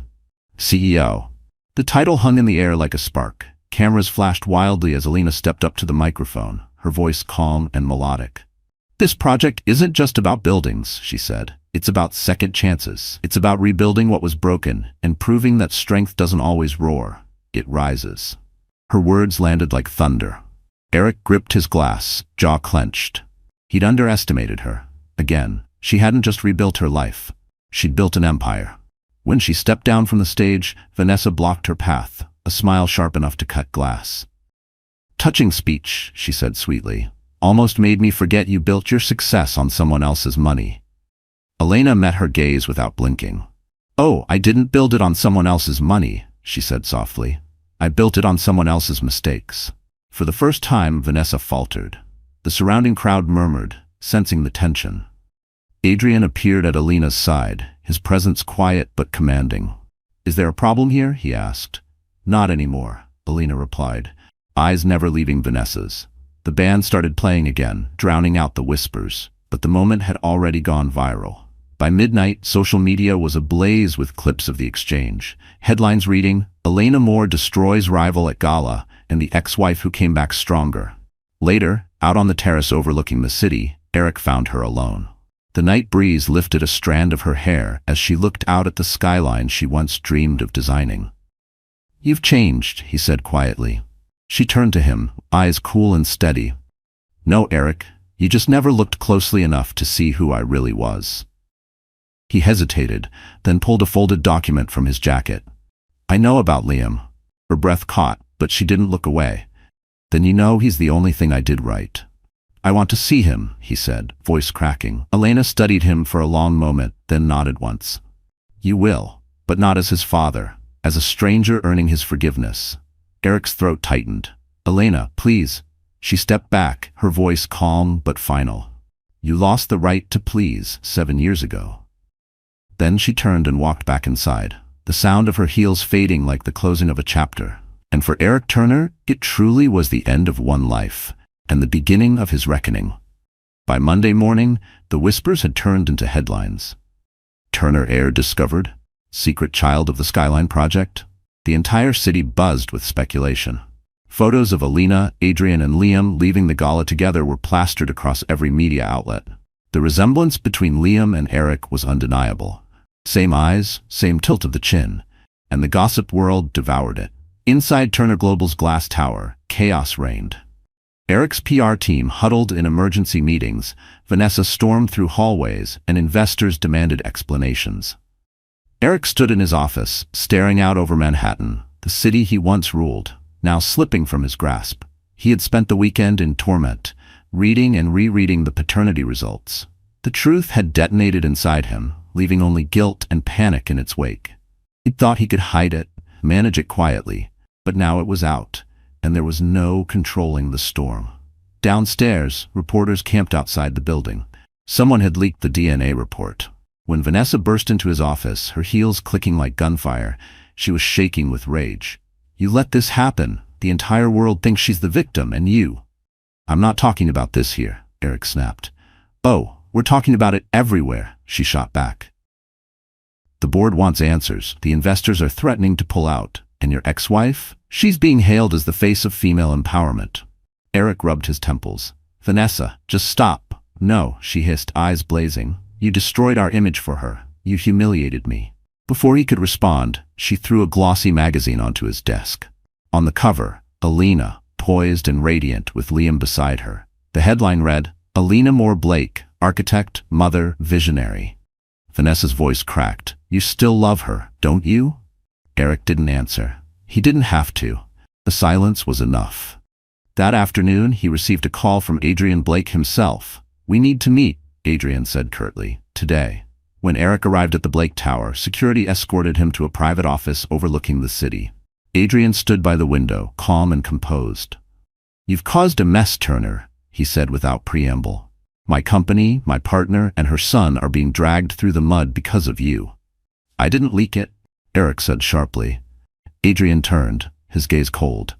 CEO. The title hung in the air like a spark. Cameras flashed wildly as Alina stepped up to the microphone, her voice calm and melodic. "This project isn't just about buildings," she said. "It's about second chances. It's about rebuilding what was broken and proving that strength doesn't always roar. It rises." Her words landed like thunder. Eric gripped his glass, jaw clenched. He'd underestimated her. Again, she hadn't just rebuilt her life. She'd built an empire. When she stepped down from the stage, Vanessa blocked her path, a smile sharp enough to cut glass. "Touching speech," she said sweetly. "Almost made me forget you built your success on someone else's money." Elena met her gaze without blinking. "Oh, I didn't build it on someone else's money," she said softly. "I built it on someone else's mistakes." For the first time, Vanessa faltered. The surrounding crowd murmured, sensing the tension. Adrian appeared at Alina's side, his presence quiet but commanding. "Is there a problem here?" he asked. "Not anymore," Alina replied, eyes never leaving Vanessa's. The band started playing again, drowning out the whispers, but the moment had already gone viral. By midnight, social media was ablaze with clips of the exchange. Headlines reading, "Alina Moore destroys rival at gala," and the ex-wife who came back stronger. Later, out on the terrace overlooking the city, Eric found her alone. The night breeze lifted a strand of her hair as she looked out at the skyline she once dreamed of designing. "You've changed," he said quietly. She turned to him, eyes cool and steady. "No, Eric, you just never looked closely enough to see who I really was." He hesitated, then pulled a folded document from his jacket. "I know about Liam." Her breath caught, but she didn't look away. "Then you know he's the only thing I did right." "I want to see him," he said, voice cracking. Elena studied him for a long moment, then nodded once. "You will, but not as his father, as a stranger earning his forgiveness." Eric's throat tightened. "Elena, please." She stepped back, her voice calm but final. "You lost the right to please 7 years ago." Then she turned and walked back inside, the sound of her heels fading like the closing of a chapter. And for Eric Turner, it truly was the end of one life, and the beginning of his reckoning. By Monday morning, the whispers had turned into headlines. Turner heir discovered, secret child of the Skyline project. The entire city buzzed with speculation. Photos of Alina, Adrian, and Liam leaving the gala together were plastered across every media outlet. The resemblance between Liam and Eric was undeniable. Same eyes, same tilt of the chin, and the gossip world devoured it. Inside Turner Global's glass tower, chaos reigned. Eric's PR team huddled in emergency meetings, Vanessa stormed through hallways, and investors demanded explanations. Eric stood in his office, staring out over Manhattan, the city he once ruled, now slipping from his grasp. He had spent the weekend in torment, reading and rereading the paternity results. The truth had detonated inside him, leaving only guilt and panic in its wake. He thought he could hide it, manage it quietly, but now it was out, and there was no controlling the storm. Downstairs, reporters camped outside the building. Someone had leaked the DNA report. When Vanessa burst into his office, her heels clicking like gunfire, she was shaking with rage. "You let this happen. The entire world thinks she's the victim, and you." "I'm not talking about this here," Eric snapped. "Oh, we're talking about it everywhere," she shot back. "The board wants answers. The investors are threatening to pull out. And your ex-wife? She's being hailed as the face of female empowerment." Eric rubbed his temples. "Vanessa, just stop." "No," she hissed, eyes blazing. "You destroyed our image for her. You humiliated me." Before he could respond, she threw a glossy magazine onto his desk. On the cover, Alina, poised and radiant with Liam beside her. The headline read, "Alina Moore Blake, architect, mother, visionary." Vanessa's voice cracked. "You still love her, don't you?" Eric didn't answer. He didn't have to. The silence was enough. That afternoon, he received a call from Adrian Blake himself. "We need to meet," Adrian said curtly. Today. When Eric arrived at the Blake Tower, security escorted him to a private office overlooking the city. Adrian stood by the window, calm and composed. "You've caused a mess, Turner," he said without preamble. "My company, my partner, and her son are being dragged through the mud because of you." "I didn't leak it," Eric said sharply. Adrian turned, his gaze cold.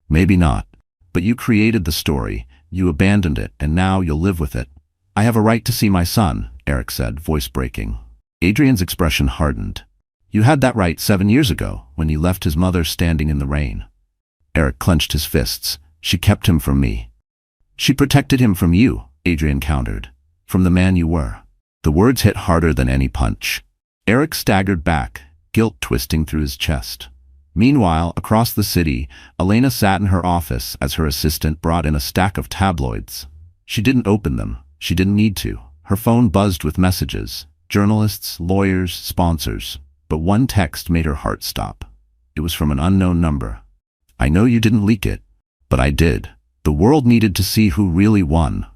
"Maybe not. But you created the story, you abandoned it, and now you'll live with it." "I have a right to see my son," Eric said, voice breaking. Adrian's expression hardened. "You had that right 7 years ago, when you left his mother standing in the rain." Eric clenched his fists. "She kept him from me." "She protected him from you," Adrian countered. "From the man you were." The words hit harder than any punch. Eric staggered back, guilt twisting through his chest. Meanwhile, across the city, Elena sat in her office as her assistant brought in a stack of tabloids. She didn't open them. She didn't need to. Her phone buzzed with messages. Journalists, lawyers, sponsors. But one text made her heart stop. It was from an unknown number. "I know you didn't leak it, but I did. The world needed to see who really won.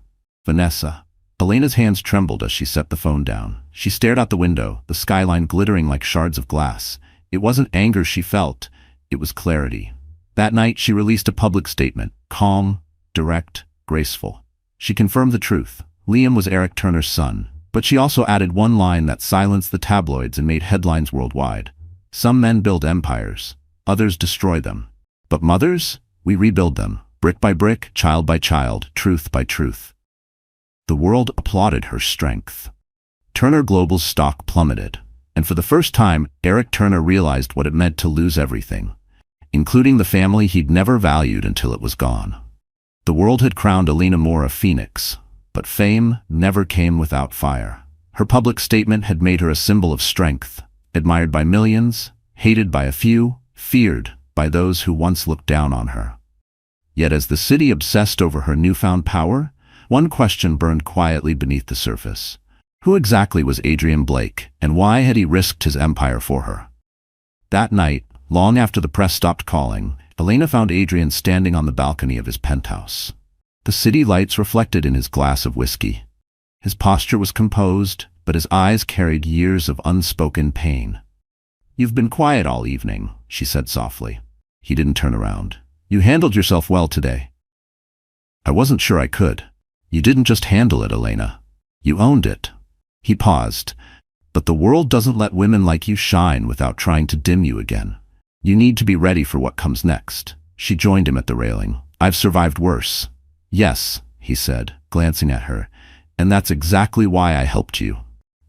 Vanessa." Elena's hands trembled as she set the phone down. She stared out the window, the skyline glittering like shards of glass. It wasn't anger she felt, it was clarity. That night she released a public statement, calm, direct, graceful. She confirmed the truth. Liam was Eric Turner's son, but she also added one line that silenced the tabloids and made headlines worldwide. "Some men build empires, others destroy them. But mothers, we rebuild them, brick by brick, child by child, truth by truth." The world applauded her strength. Turner Global's stock plummeted, and for the first time, Eric Turner realized what it meant to lose everything, including the family he'd never valued until it was gone. The world had crowned Elena Moore a phoenix, but fame never came without fire. Her public statement had made her a symbol of strength, admired by millions, hated by a few, feared by those who once looked down on her. Yet as the city obsessed over her newfound power, one question burned quietly beneath the surface. Who exactly was Adrian Blake, and why had he risked his empire for her? That night, long after the press stopped calling, Elena found Adrian standing on the balcony of his penthouse. The city lights reflected in his glass of whiskey. His posture was composed, but his eyes carried years of unspoken pain. "You've been quiet all evening," she said softly. He didn't turn around. "You handled yourself well today." "I wasn't sure I could." "You didn't just handle it, Elena. You owned it." He paused. "But the world doesn't let women like you shine without trying to dim you again. You need to be ready for what comes next." She joined him at the railing. "I've survived worse." "Yes," he said, glancing at her, "and that's exactly why I helped you."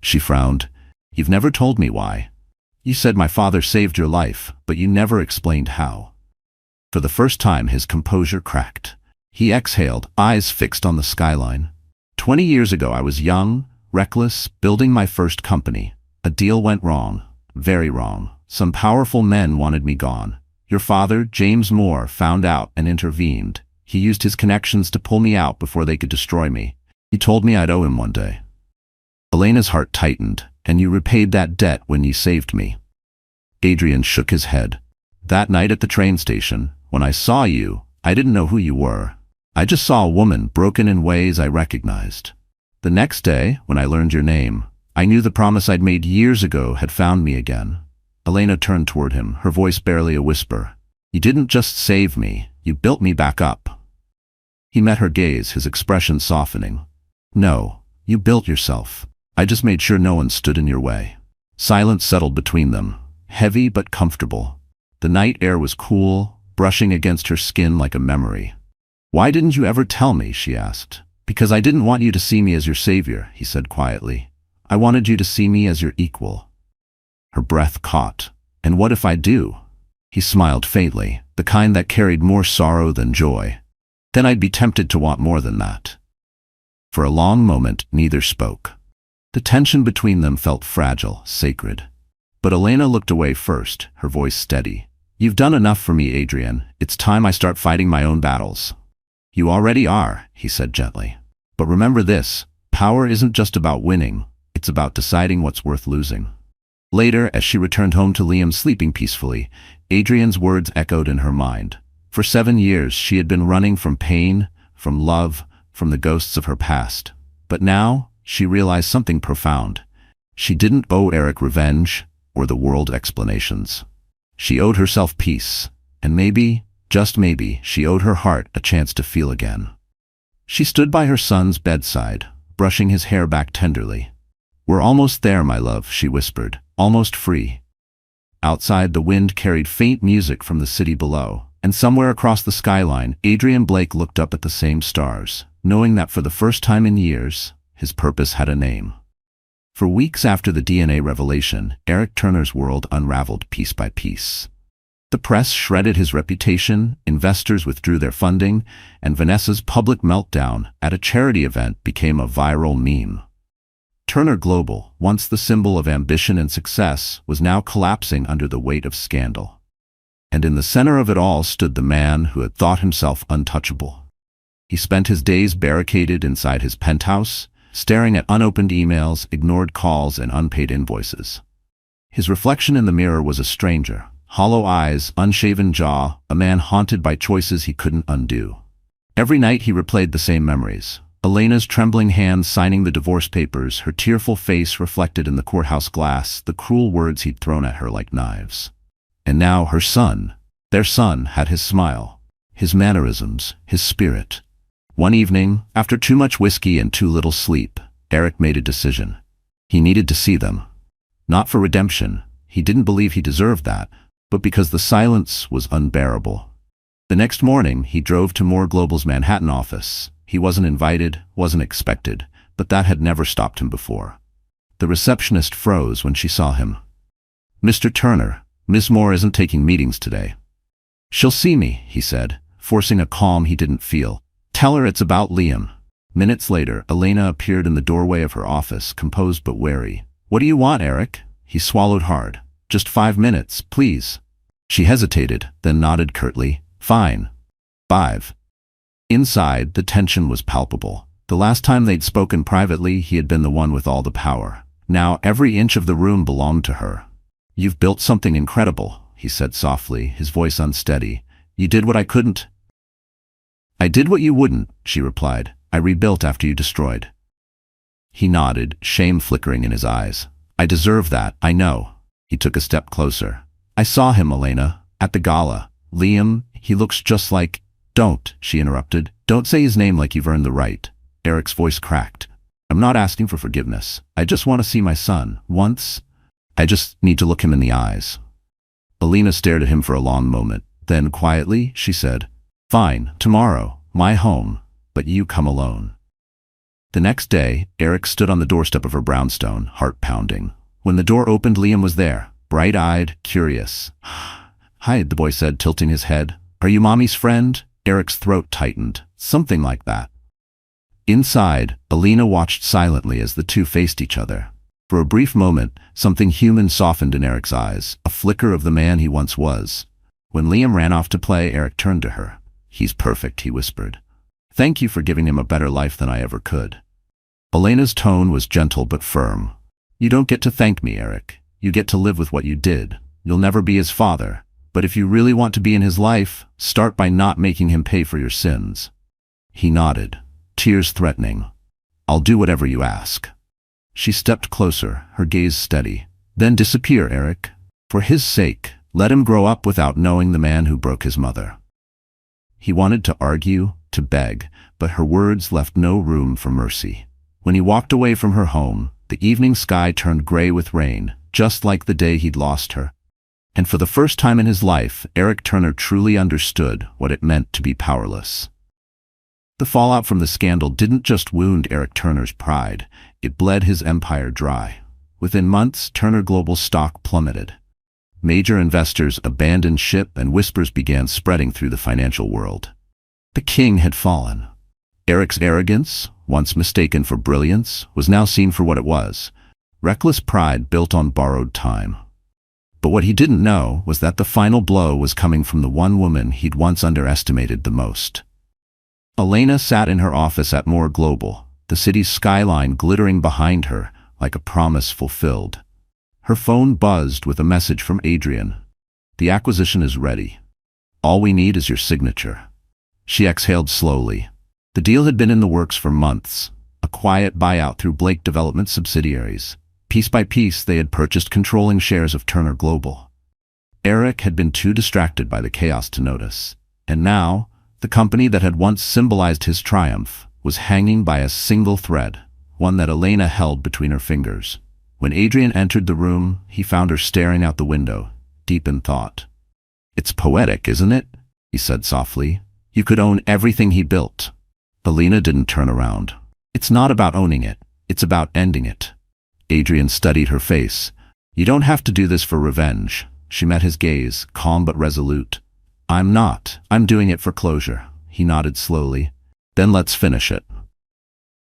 She frowned. "You've never told me why. You said my father saved your life, but you never explained how." For the first time, his composure cracked. He exhaled, eyes fixed on the skyline. 20 years ago, I was young, reckless, building my first company. A deal went wrong. Very wrong. Some powerful men wanted me gone. Your father, James Moore, found out and intervened. He used his connections to pull me out before they could destroy me. He told me I'd owe him one day. Elena's heart tightened. "And you repaid that debt when you saved me." Adrian shook his head. "That night at the train station, when I saw you, I didn't know who you were. I just saw a woman broken in ways I recognized. The next day, when I learned your name, I knew the promise I'd made years ago had found me again." Elena turned toward him, her voice barely a whisper. "You didn't just save me, you built me back up." He met her gaze, his expression softening. "No, you built yourself. I just made sure no one stood in your way." Silence settled between them, heavy but comfortable. The night air was cool, brushing against her skin like a memory. "Why didn't you ever tell me?" she asked. "Because I didn't want you to see me as your savior," he said quietly. "I wanted you to see me as your equal." Her breath caught. "And what if I do?" He smiled faintly, the kind that carried more sorrow than joy. "Then I'd be tempted to want more than that." For a long moment, neither spoke. The tension between them felt fragile, sacred. But Elena looked away first, her voice steady. "You've done enough for me, Adrian. It's time I start fighting my own battles." "You already are," he said gently. "But remember this, power isn't just about winning, it's about deciding what's worth losing." Later, as she returned home to Liam sleeping peacefully, Adrian's words echoed in her mind. For 7 years, she had been running from pain, from love, from the ghosts of her past. But now, she realized something profound. She didn't owe Eric revenge or the world explanations. She owed herself peace, and maybe, just maybe, she owed her heart a chance to feel again. She stood by her son's bedside, brushing his hair back tenderly. "We're almost there, my love," she whispered, "almost free." Outside, the wind carried faint music from the city below, and somewhere across the skyline, Adrian Blake looked up at the same stars, knowing that for the first time in years, his purpose had a name. For weeks after the DNA revelation, Eric Turner's world unraveled piece by piece. The press shredded his reputation, investors withdrew their funding, and Vanessa's public meltdown at a charity event became a viral meme. Turner Global, once the symbol of ambition and success, was now collapsing under the weight of scandal. And in the center of it all stood the man who had thought himself untouchable. He spent his days barricaded inside his penthouse, staring at unopened emails, ignored calls, and unpaid invoices. His reflection in the mirror was a stranger. Hollow eyes, unshaven jaw, a man haunted by choices he couldn't undo. Every night he replayed the same memories. Elena's trembling hands signing the divorce papers, her tearful face reflected in the courthouse glass, the cruel words he'd thrown at her like knives. And now her son, their son, had his smile, his mannerisms, his spirit. One evening, after too much whiskey and too little sleep, Eric made a decision. He needed to see them. Not for redemption, he didn't believe he deserved that, but because the silence was unbearable. The next morning, he drove to Moore Global's Manhattan office. He wasn't invited, wasn't expected, but that had never stopped him before. The receptionist froze when she saw him. "Mr. Turner, Miss Moore isn't taking meetings today." "She'll see me," he said, forcing a calm he didn't feel. "Tell her it's about Liam." Minutes later, Elena appeared in the doorway of her office, composed but wary. "What do you want, Eric?" He swallowed hard. "Just 5 minutes, please." She hesitated, then nodded curtly. "Fine. 5. Inside, the tension was palpable. The last time they'd spoken privately, he had been the one with all the power. Now every inch of the room belonged to her. "You've built something incredible," he said softly, his voice unsteady. "You did what I couldn't." "I did what you wouldn't," she replied. "I rebuilt after you destroyed." He nodded, shame flickering in his eyes. "I deserve that, I know." He took a step closer. "I saw him, Elena, at the gala. Liam, he looks just like—" "Don't," she interrupted. "Don't say his name like you've earned the right." Eric's voice cracked. "I'm not asking for forgiveness. I just want to see my son. Once. I just need to look him in the eyes." Elena stared at him for a long moment. Then, quietly, she said, "Fine, tomorrow, my home, but you come alone." The next day, Eric stood on the doorstep of her brownstone, heart pounding. When the door opened, Liam was there, bright-eyed, curious. "Hi," the boy said, tilting his head. "Are you Mommy's friend?" Eric's throat tightened. "Something like that." Inside, Elena watched silently as the two faced each other. For a brief moment, something human softened in Eric's eyes, a flicker of the man he once was. When Liam ran off to play, Eric turned to her. "He's perfect," he whispered. "Thank you for giving him a better life than I ever could." Elena's tone was gentle but firm. "You don't get to thank me, Eric. You get to live with what you did. You'll never be his father. But if you really want to be in his life, start by not making him pay for your sins." He nodded, tears threatening. "I'll do whatever you ask." She stepped closer, her gaze steady. "Then disappear, Eric. For his sake, let him grow up without knowing the man who broke his mother." He wanted to argue, to beg, but her words left no room for mercy. When he walked away from her home, the evening sky turned gray with rain, just like the day he'd lost her. And for the first time in his life, Eric Turner truly understood what it meant to be powerless. The fallout from the scandal didn't just wound Eric Turner's pride, it bled his empire dry. Within months, Turner Global's stock plummeted. Major investors abandoned ship and whispers began spreading through the financial world. The king had fallen. Eric's arrogance, once mistaken for brilliance, was now seen for what it was: reckless pride built on borrowed time. But what he didn't know was that the final blow was coming from the one woman he'd once underestimated the most. Elena sat in her office at Moore Global, the city's skyline glittering behind her like a promise fulfilled. Her phone buzzed with a message from Adrian. "The acquisition is ready. All we need is your signature." She exhaled slowly. The deal had been in the works for months, a quiet buyout through Blake Development subsidiaries. Piece by piece, they had purchased controlling shares of Turner Global. Eric had been too distracted by the chaos to notice. And now, the company that had once symbolized his triumph was hanging by a single thread, one that Elena held between her fingers. When Adrian entered the room, he found her staring out the window, deep in thought. "It's poetic, isn't it?" he said softly. "You could own everything he built." Elena didn't turn around. "It's not about owning it. It's about ending it." Adrian studied her face. "You don't have to do this for revenge." She met his gaze, calm but resolute. "I'm not. I'm doing it for closure." He nodded slowly. "Then let's finish it."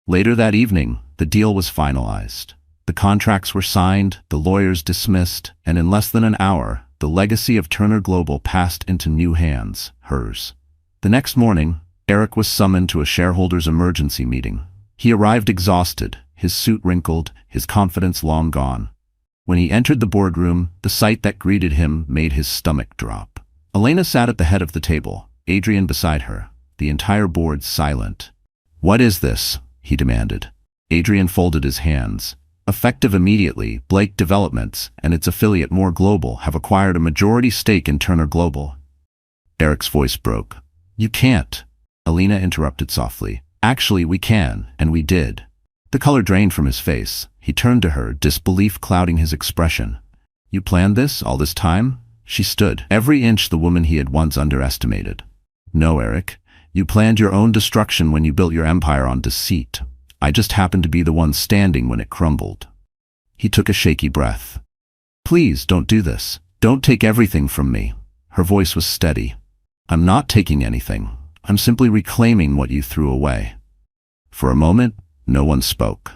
Later that evening, the deal was finalized. The contracts were signed, the lawyers dismissed, and in less than an hour, the legacy of Turner Global passed into new hands, hers. The next morning, Eric was summoned to a shareholders' emergency meeting. He arrived exhausted, his suit wrinkled, his confidence long gone. When he entered the boardroom, the sight that greeted him made his stomach drop. Elena sat at the head of the table, Adrian beside her, the entire board silent. "What is this?" he demanded. Adrian folded his hands. "Effective immediately, Blake Developments and its affiliate More Global have acquired a majority stake in Turner Global." Eric's voice broke. "You can't," Elena interrupted softly. "Actually, we can, and we did." The color drained from his face. He turned to her, disbelief clouding his expression. "You planned this all this time?" She stood, every inch the woman he had once underestimated. "No, Eric. You planned your own destruction when you built your empire on deceit. I just happened to be the one standing when it crumbled." He took a shaky breath. "Please, don't do this. Don't take everything from me." Her voice was steady. "I'm not taking anything. I'm simply reclaiming what you threw away." For a moment, no one spoke.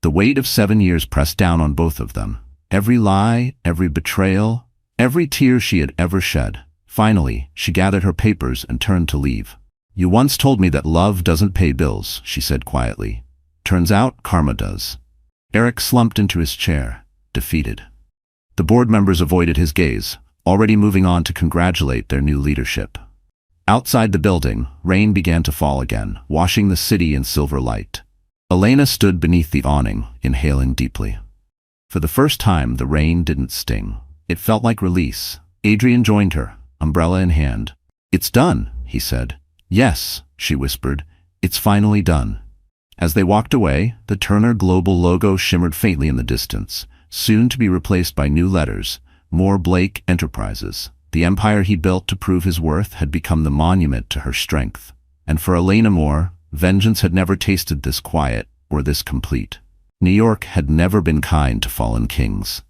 The weight of 7 years pressed down on both of them. Every lie, every betrayal, every tear she had ever shed. Finally, she gathered her papers and turned to leave. "You once told me that love doesn't pay bills," she said quietly. "Turns out, karma does." Eric slumped into his chair, defeated. The board members avoided his gaze, already moving on to congratulate their new leadership. Outside the building, rain began to fall again, washing the city in silver light. Elena stood beneath the awning, inhaling deeply. For the first time, the rain didn't sting. It felt like release. Adrian joined her, umbrella in hand. "It's done," he said. "Yes," she whispered. "It's finally done." As they walked away, the Turner Global logo shimmered faintly in the distance, soon to be replaced by new letters, More Blake Enterprises. The empire he built to prove his worth had become the monument to her strength. And for Elena Moore, vengeance had never tasted this quiet or this complete. New York had never been kind to fallen kings.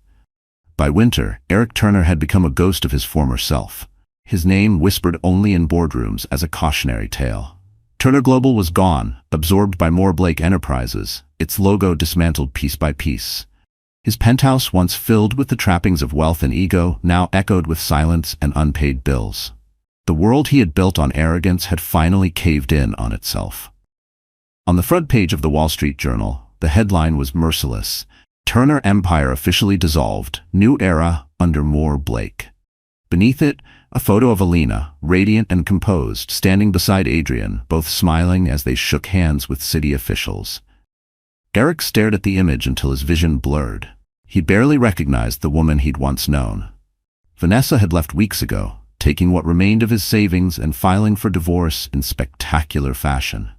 By winter, Eric Turner had become a ghost of his former self. His name whispered only in boardrooms as a cautionary tale. Turner Global was gone, absorbed by More Blake Enterprises, its logo dismantled piece by piece. His penthouse, once filled with the trappings of wealth and ego, now echoed with silence and unpaid bills. The world he had built on arrogance had finally caved in on itself. On the front page of the Wall Street Journal, the headline was merciless: "Turner Empire officially dissolved, new era under More Blake." Beneath it, a photo of Elena, radiant and composed, standing beside Adrian, both smiling as they shook hands with city officials. Eric stared at the image until his vision blurred. He barely recognized the woman he'd once known. Vanessa had left weeks ago, taking what remained of his savings and filing for divorce in spectacular fashion.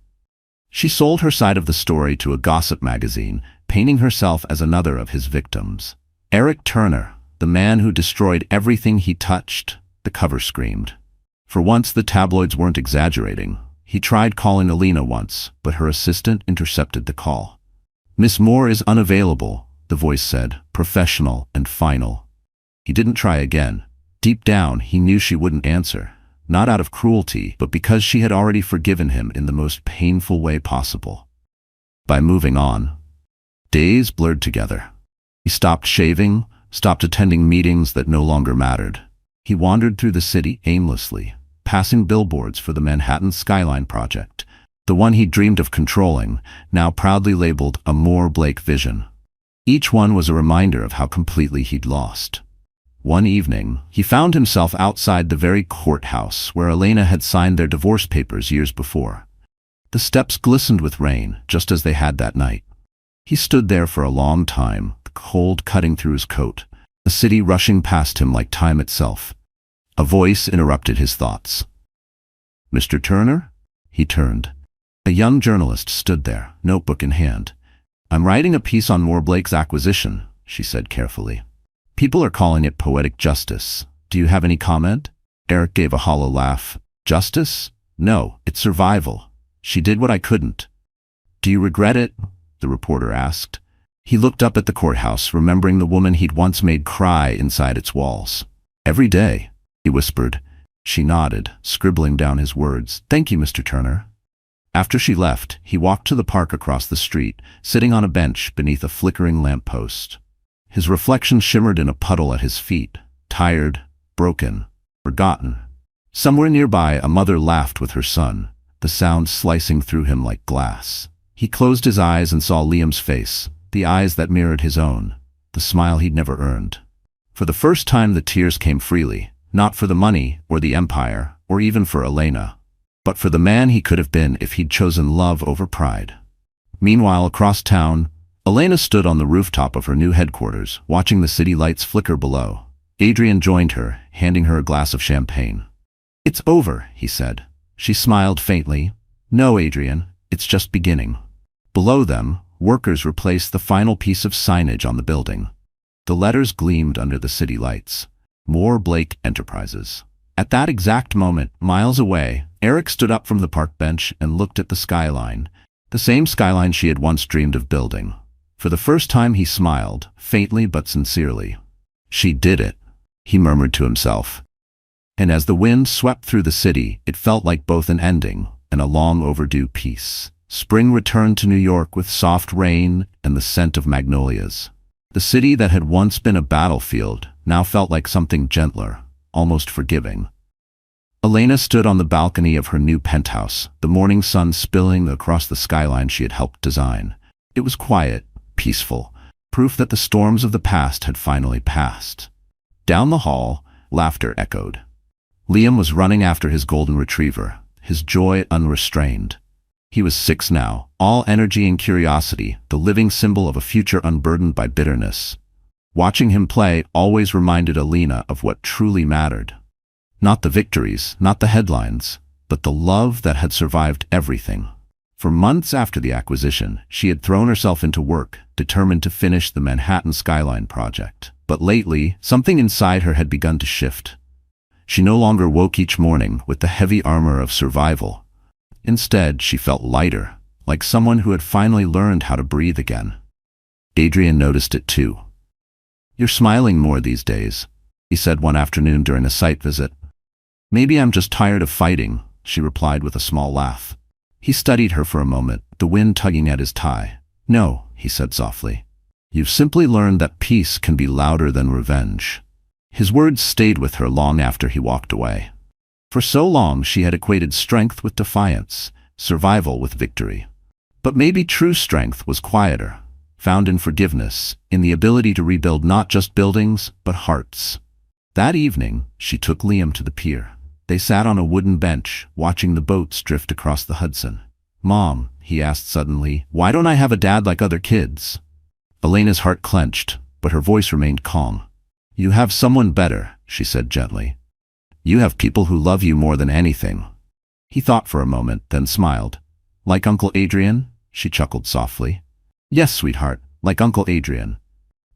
She sold her side of the story to a gossip magazine, painting herself as another of his victims. Eric Turner, the man who destroyed everything he touched, the cover screamed. For once the tabloids weren't exaggerating. He tried calling Elena once, but her assistant intercepted the call. "Miss Moore is unavailable," the voice said, professional and final. He didn't try again. Deep down, he knew she wouldn't answer, not out of cruelty, but because she had already forgiven him in the most painful way possible. By moving on, days blurred together. He stopped shaving, stopped attending meetings that no longer mattered. He wandered through the city aimlessly, passing billboards for the Manhattan Skyline project, the one he dreamed of controlling, now proudly labeled a More Blake vision. Each one was a reminder of how completely he'd lost. One evening, he found himself outside the very courthouse where Elena had signed their divorce papers years before. The steps glistened with rain, just as they had that night. He stood there for a long time, the cold cutting through his coat, the city rushing past him like time itself. A voice interrupted his thoughts. "Mr. Turner?" He turned. A young journalist stood there, notebook in hand. "I'm writing a piece on Moore Blake's acquisition," she said carefully. "People are calling it poetic justice. Do you have any comment?" Eric gave a hollow laugh. "Justice? No, it's survival. She did what I couldn't." "Do you regret it?" the reporter asked. He looked up at the courthouse, remembering the woman he'd once made cry inside its walls. "Every day," he whispered. She nodded, scribbling down his words. "Thank you, Mr. Turner." After she left, he walked to the park across the street, sitting on a bench beneath a flickering lamppost. His reflection shimmered in a puddle at his feet, tired, broken, forgotten. Somewhere nearby, a mother laughed with her son, the sound slicing through him like glass. He closed his eyes and saw Liam's face, the eyes that mirrored his own, the smile he'd never earned. For the first time, the tears came freely, not for the money or the empire or even for Elena, but for the man he could have been if he'd chosen love over pride. Meanwhile, across town, Elena stood on the rooftop of her new headquarters, watching the city lights flicker below. Adrian joined her, handing her a glass of champagne. "It's over," he said. She smiled faintly. "No, Adrian, it's just beginning." Below them, workers replaced the final piece of signage on the building. The letters gleamed under the city lights. Moore Blake Enterprises. At that exact moment, miles away, Eric stood up from the park bench and looked at the skyline, the same skyline she had once dreamed of building. For the first time he smiled, faintly but sincerely. "She did it," he murmured to himself. And as the wind swept through the city, it felt like both an ending and a long overdue peace. Spring returned to New York with soft rain and the scent of magnolias. The city that had once been a battlefield now felt like something gentler, almost forgiving. Elena stood on the balcony of her new penthouse, the morning sun spilling across the skyline she had helped design. It was quiet, peaceful, proof that the storms of the past had finally passed. Down the hall, laughter echoed. Liam was running after his golden retriever, his joy unrestrained. He was 6 now, all energy and curiosity, the living symbol of a future unburdened by bitterness. Watching him play always reminded Elena of what truly mattered. Not the victories, not the headlines, but the love that had survived everything. For months after the acquisition, she had thrown herself into work, determined to finish the Manhattan Skyline project. But lately, something inside her had begun to shift. She no longer woke each morning with the heavy armor of survival. Instead, she felt lighter, like someone who had finally learned how to breathe again. Adrian noticed it too. "You're smiling more these days," he said one afternoon during a site visit. "Maybe I'm just tired of fighting," she replied with a small laugh. He studied her for a moment, the wind tugging at his tie. "No," he said softly. "You've simply learned that peace can be louder than revenge." His words stayed with her long after he walked away. For so long she had equated strength with defiance, survival with victory. But maybe true strength was quieter, found in forgiveness, in the ability to rebuild not just buildings, but hearts. That evening, she took Liam to the pier. They sat on a wooden bench, watching the boats drift across the Hudson. "Mom," he asked suddenly, "why don't I have a dad like other kids?" Elena's heart clenched, but her voice remained calm. "You have someone better," she said gently. "You have people who love you more than anything." He thought for a moment, then smiled. "Like Uncle Adrian?" she chuckled softly. "Yes, sweetheart, like Uncle Adrian."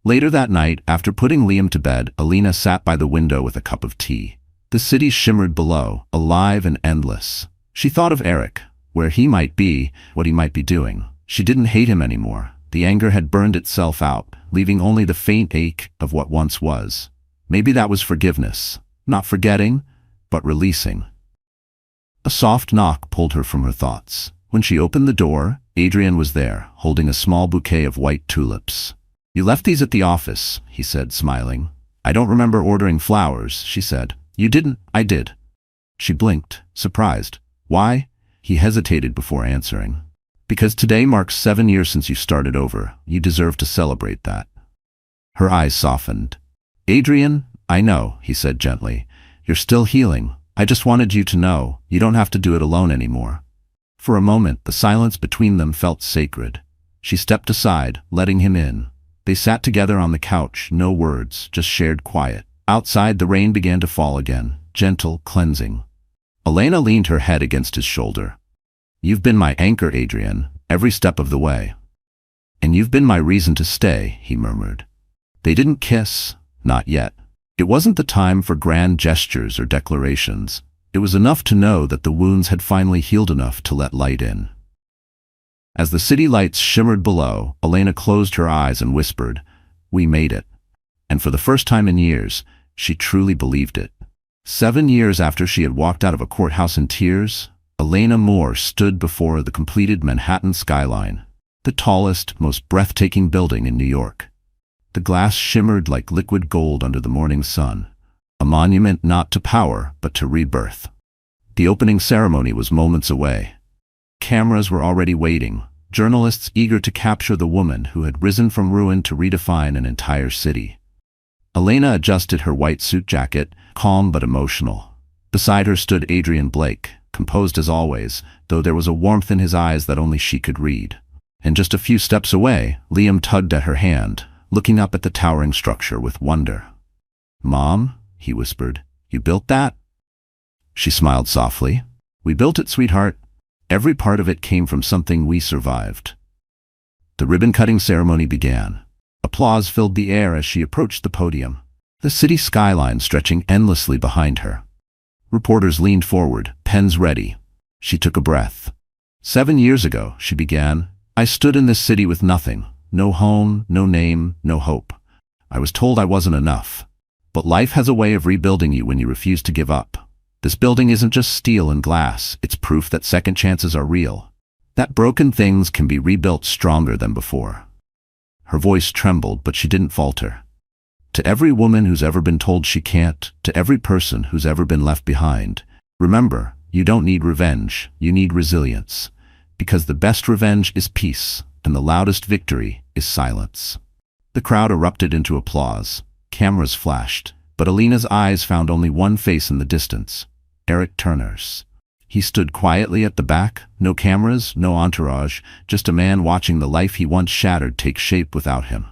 Later that night, after putting Liam to bed, Elena sat by the window with a cup of tea. The city shimmered below, alive and endless. She thought of Eric, where he might be, what he might be doing. She didn't hate him anymore. The anger had burned itself out, leaving only the faint ache of what once was. Maybe that was forgiveness. Not forgetting, but releasing. A soft knock pulled her from her thoughts. When she opened the door, Adrian was there, holding a small bouquet of white tulips. "You left these at the office," he said, smiling. "I don't remember ordering flowers," she said. "You didn't?" "I did." She blinked, surprised. "Why?" He hesitated before answering. "Because today marks 7 years since you started over. You deserve to celebrate that." Her eyes softened. "Adrian, I know," he said gently. "You're still healing. I just wanted you to know, you don't have to do it alone anymore." For a moment, the silence between them felt sacred. She stepped aside, letting him in. They sat together on the couch, no words, just shared quiet. Outside, the rain began to fall again, gentle, cleansing. Elena leaned her head against his shoulder. "You've been my anchor, Adrian, every step of the way. And you've been my reason to stay," he murmured. They didn't kiss, not yet. It wasn't the time for grand gestures or declarations. It was enough to know that the wounds had finally healed enough to let light in. As the city lights shimmered below, Elena closed her eyes and whispered, "We made it." And for the first time in years, she truly believed it. 7 years after she had walked out of a courthouse in tears, Elena Moore stood before the completed Manhattan skyline, the tallest, most breathtaking building in New York. The glass shimmered like liquid gold under the morning sun, a monument not to power but to rebirth. The opening ceremony was moments away. Cameras were already waiting, journalists eager to capture the woman who had risen from ruin to redefine an entire city. Elena adjusted her white suit jacket, calm but emotional. Beside her stood Adrian Blake, composed as always, though there was a warmth in his eyes that only she could read. And just a few steps away, Liam tugged at her hand, looking up at the towering structure with wonder. "Mom," he whispered, "you built that?" She smiled softly. "We built it, sweetheart. Every part of it came from something we survived." The ribbon-cutting ceremony began. Applause filled the air as she approached the podium, the city skyline stretching endlessly behind her. Reporters leaned forward, pens ready. She took a breath. 7 years ago, she began, "I stood in this city with nothing. No home, no name, no hope. I was told I wasn't enough. But life has a way of rebuilding you when you refuse to give up. This building isn't just steel and glass, it's proof that second chances are real. That broken things can be rebuilt stronger than before." Her voice trembled, but she didn't falter. "To every woman who's ever been told she can't, to every person who's ever been left behind, remember, you don't need revenge, you need resilience. Because the best revenge is peace, and the loudest victory is silence." The crowd erupted into applause. Cameras flashed, but Elena's eyes found only one face in the distance, Eric Turner's. He stood quietly at the back, no cameras, no entourage, just a man watching the life he once shattered take shape without him.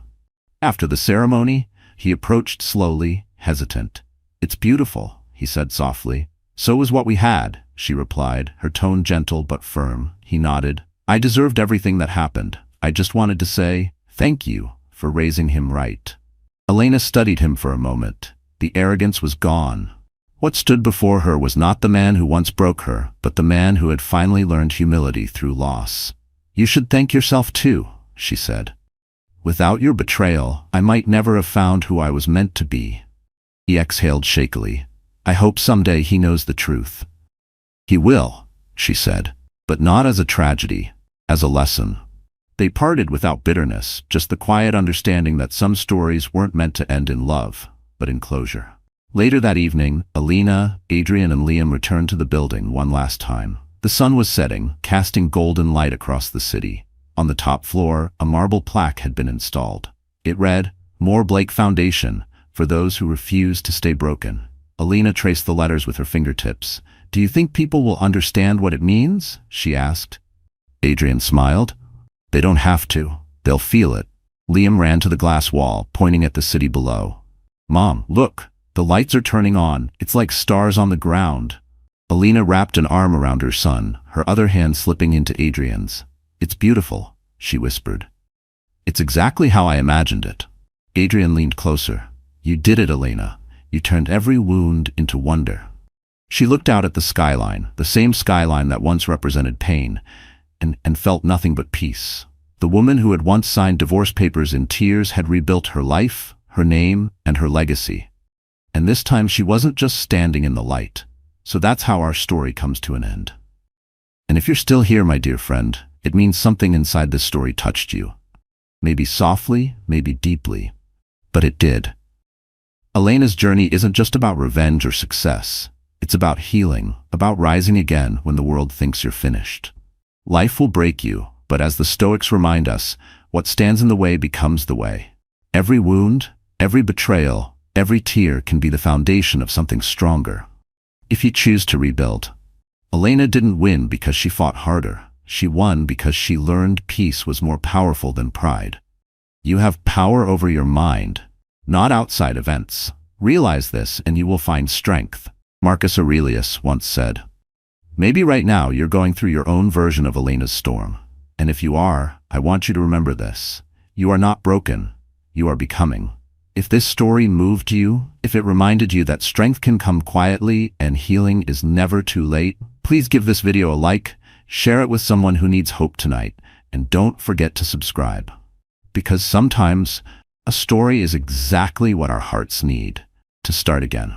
After the ceremony, he approached slowly, hesitant. "It's beautiful," he said softly. "So is what we had," she replied, her tone gentle but firm. He nodded. "I deserved everything that happened. I just wanted to say, thank you for raising him right." Elena studied him for a moment. The arrogance was gone. What stood before her was not the man who once broke her, but the man who had finally learned humility through loss. "You should thank yourself too," she said. "Without your betrayal, I might never have found who I was meant to be." He exhaled shakily. "I hope someday he knows the truth." "He will," she said, "but not as a tragedy, as a lesson." They parted without bitterness, just the quiet understanding that some stories weren't meant to end in love, but in closure. Later that evening, Elena, Adrian, and Liam returned to the building one last time. The sun was setting, casting golden light across the city. On the top floor, a marble plaque had been installed. It read, "Moore Blake Foundation, for those who refuse to stay broken." Elena traced the letters with her fingertips. "Do you think people will understand what it means?" she asked. Adrian smiled. "They don't have to. They'll feel it." Liam ran to the glass wall, pointing at the city below. "Mom, look, the lights are turning on. It's like stars on the ground." Elena wrapped an arm around her son, her other hand slipping into Adrian's. "It's beautiful," she whispered. "It's exactly how I imagined it." Adrian leaned closer. "You did it, Elena. You turned every wound into wonder." She looked out at the skyline, the same skyline that once represented pain, and felt nothing but peace. The woman who had once signed divorce papers in tears had rebuilt her life, her name, and her legacy. And this time she wasn't just standing in the light. So that's how our story comes to an end. And if you're still here, my dear friend, it means something inside this story touched you. Maybe softly, maybe deeply. But it did. Elena's journey isn't just about revenge or success. It's about healing, about rising again when the world thinks you're finished. Life will break you, but as the Stoics remind us, what stands in the way becomes the way. Every wound, every betrayal, every tear can be the foundation of something stronger. If you choose to rebuild. Elena didn't win because she fought harder. She won because she learned peace was more powerful than pride. You have power over your mind, not outside events. Realize this and you will find strength. Marcus Aurelius once said, "Maybe right now you're going through your own version of Elena's storm. And if you are, I want you to remember this. You are not broken. You are becoming." If this story moved you, if it reminded you that strength can come quietly and healing is never too late, please give this video a like, share it with someone who needs hope tonight, and don't forget to subscribe. Because sometimes, a story is exactly what our hearts need to start again.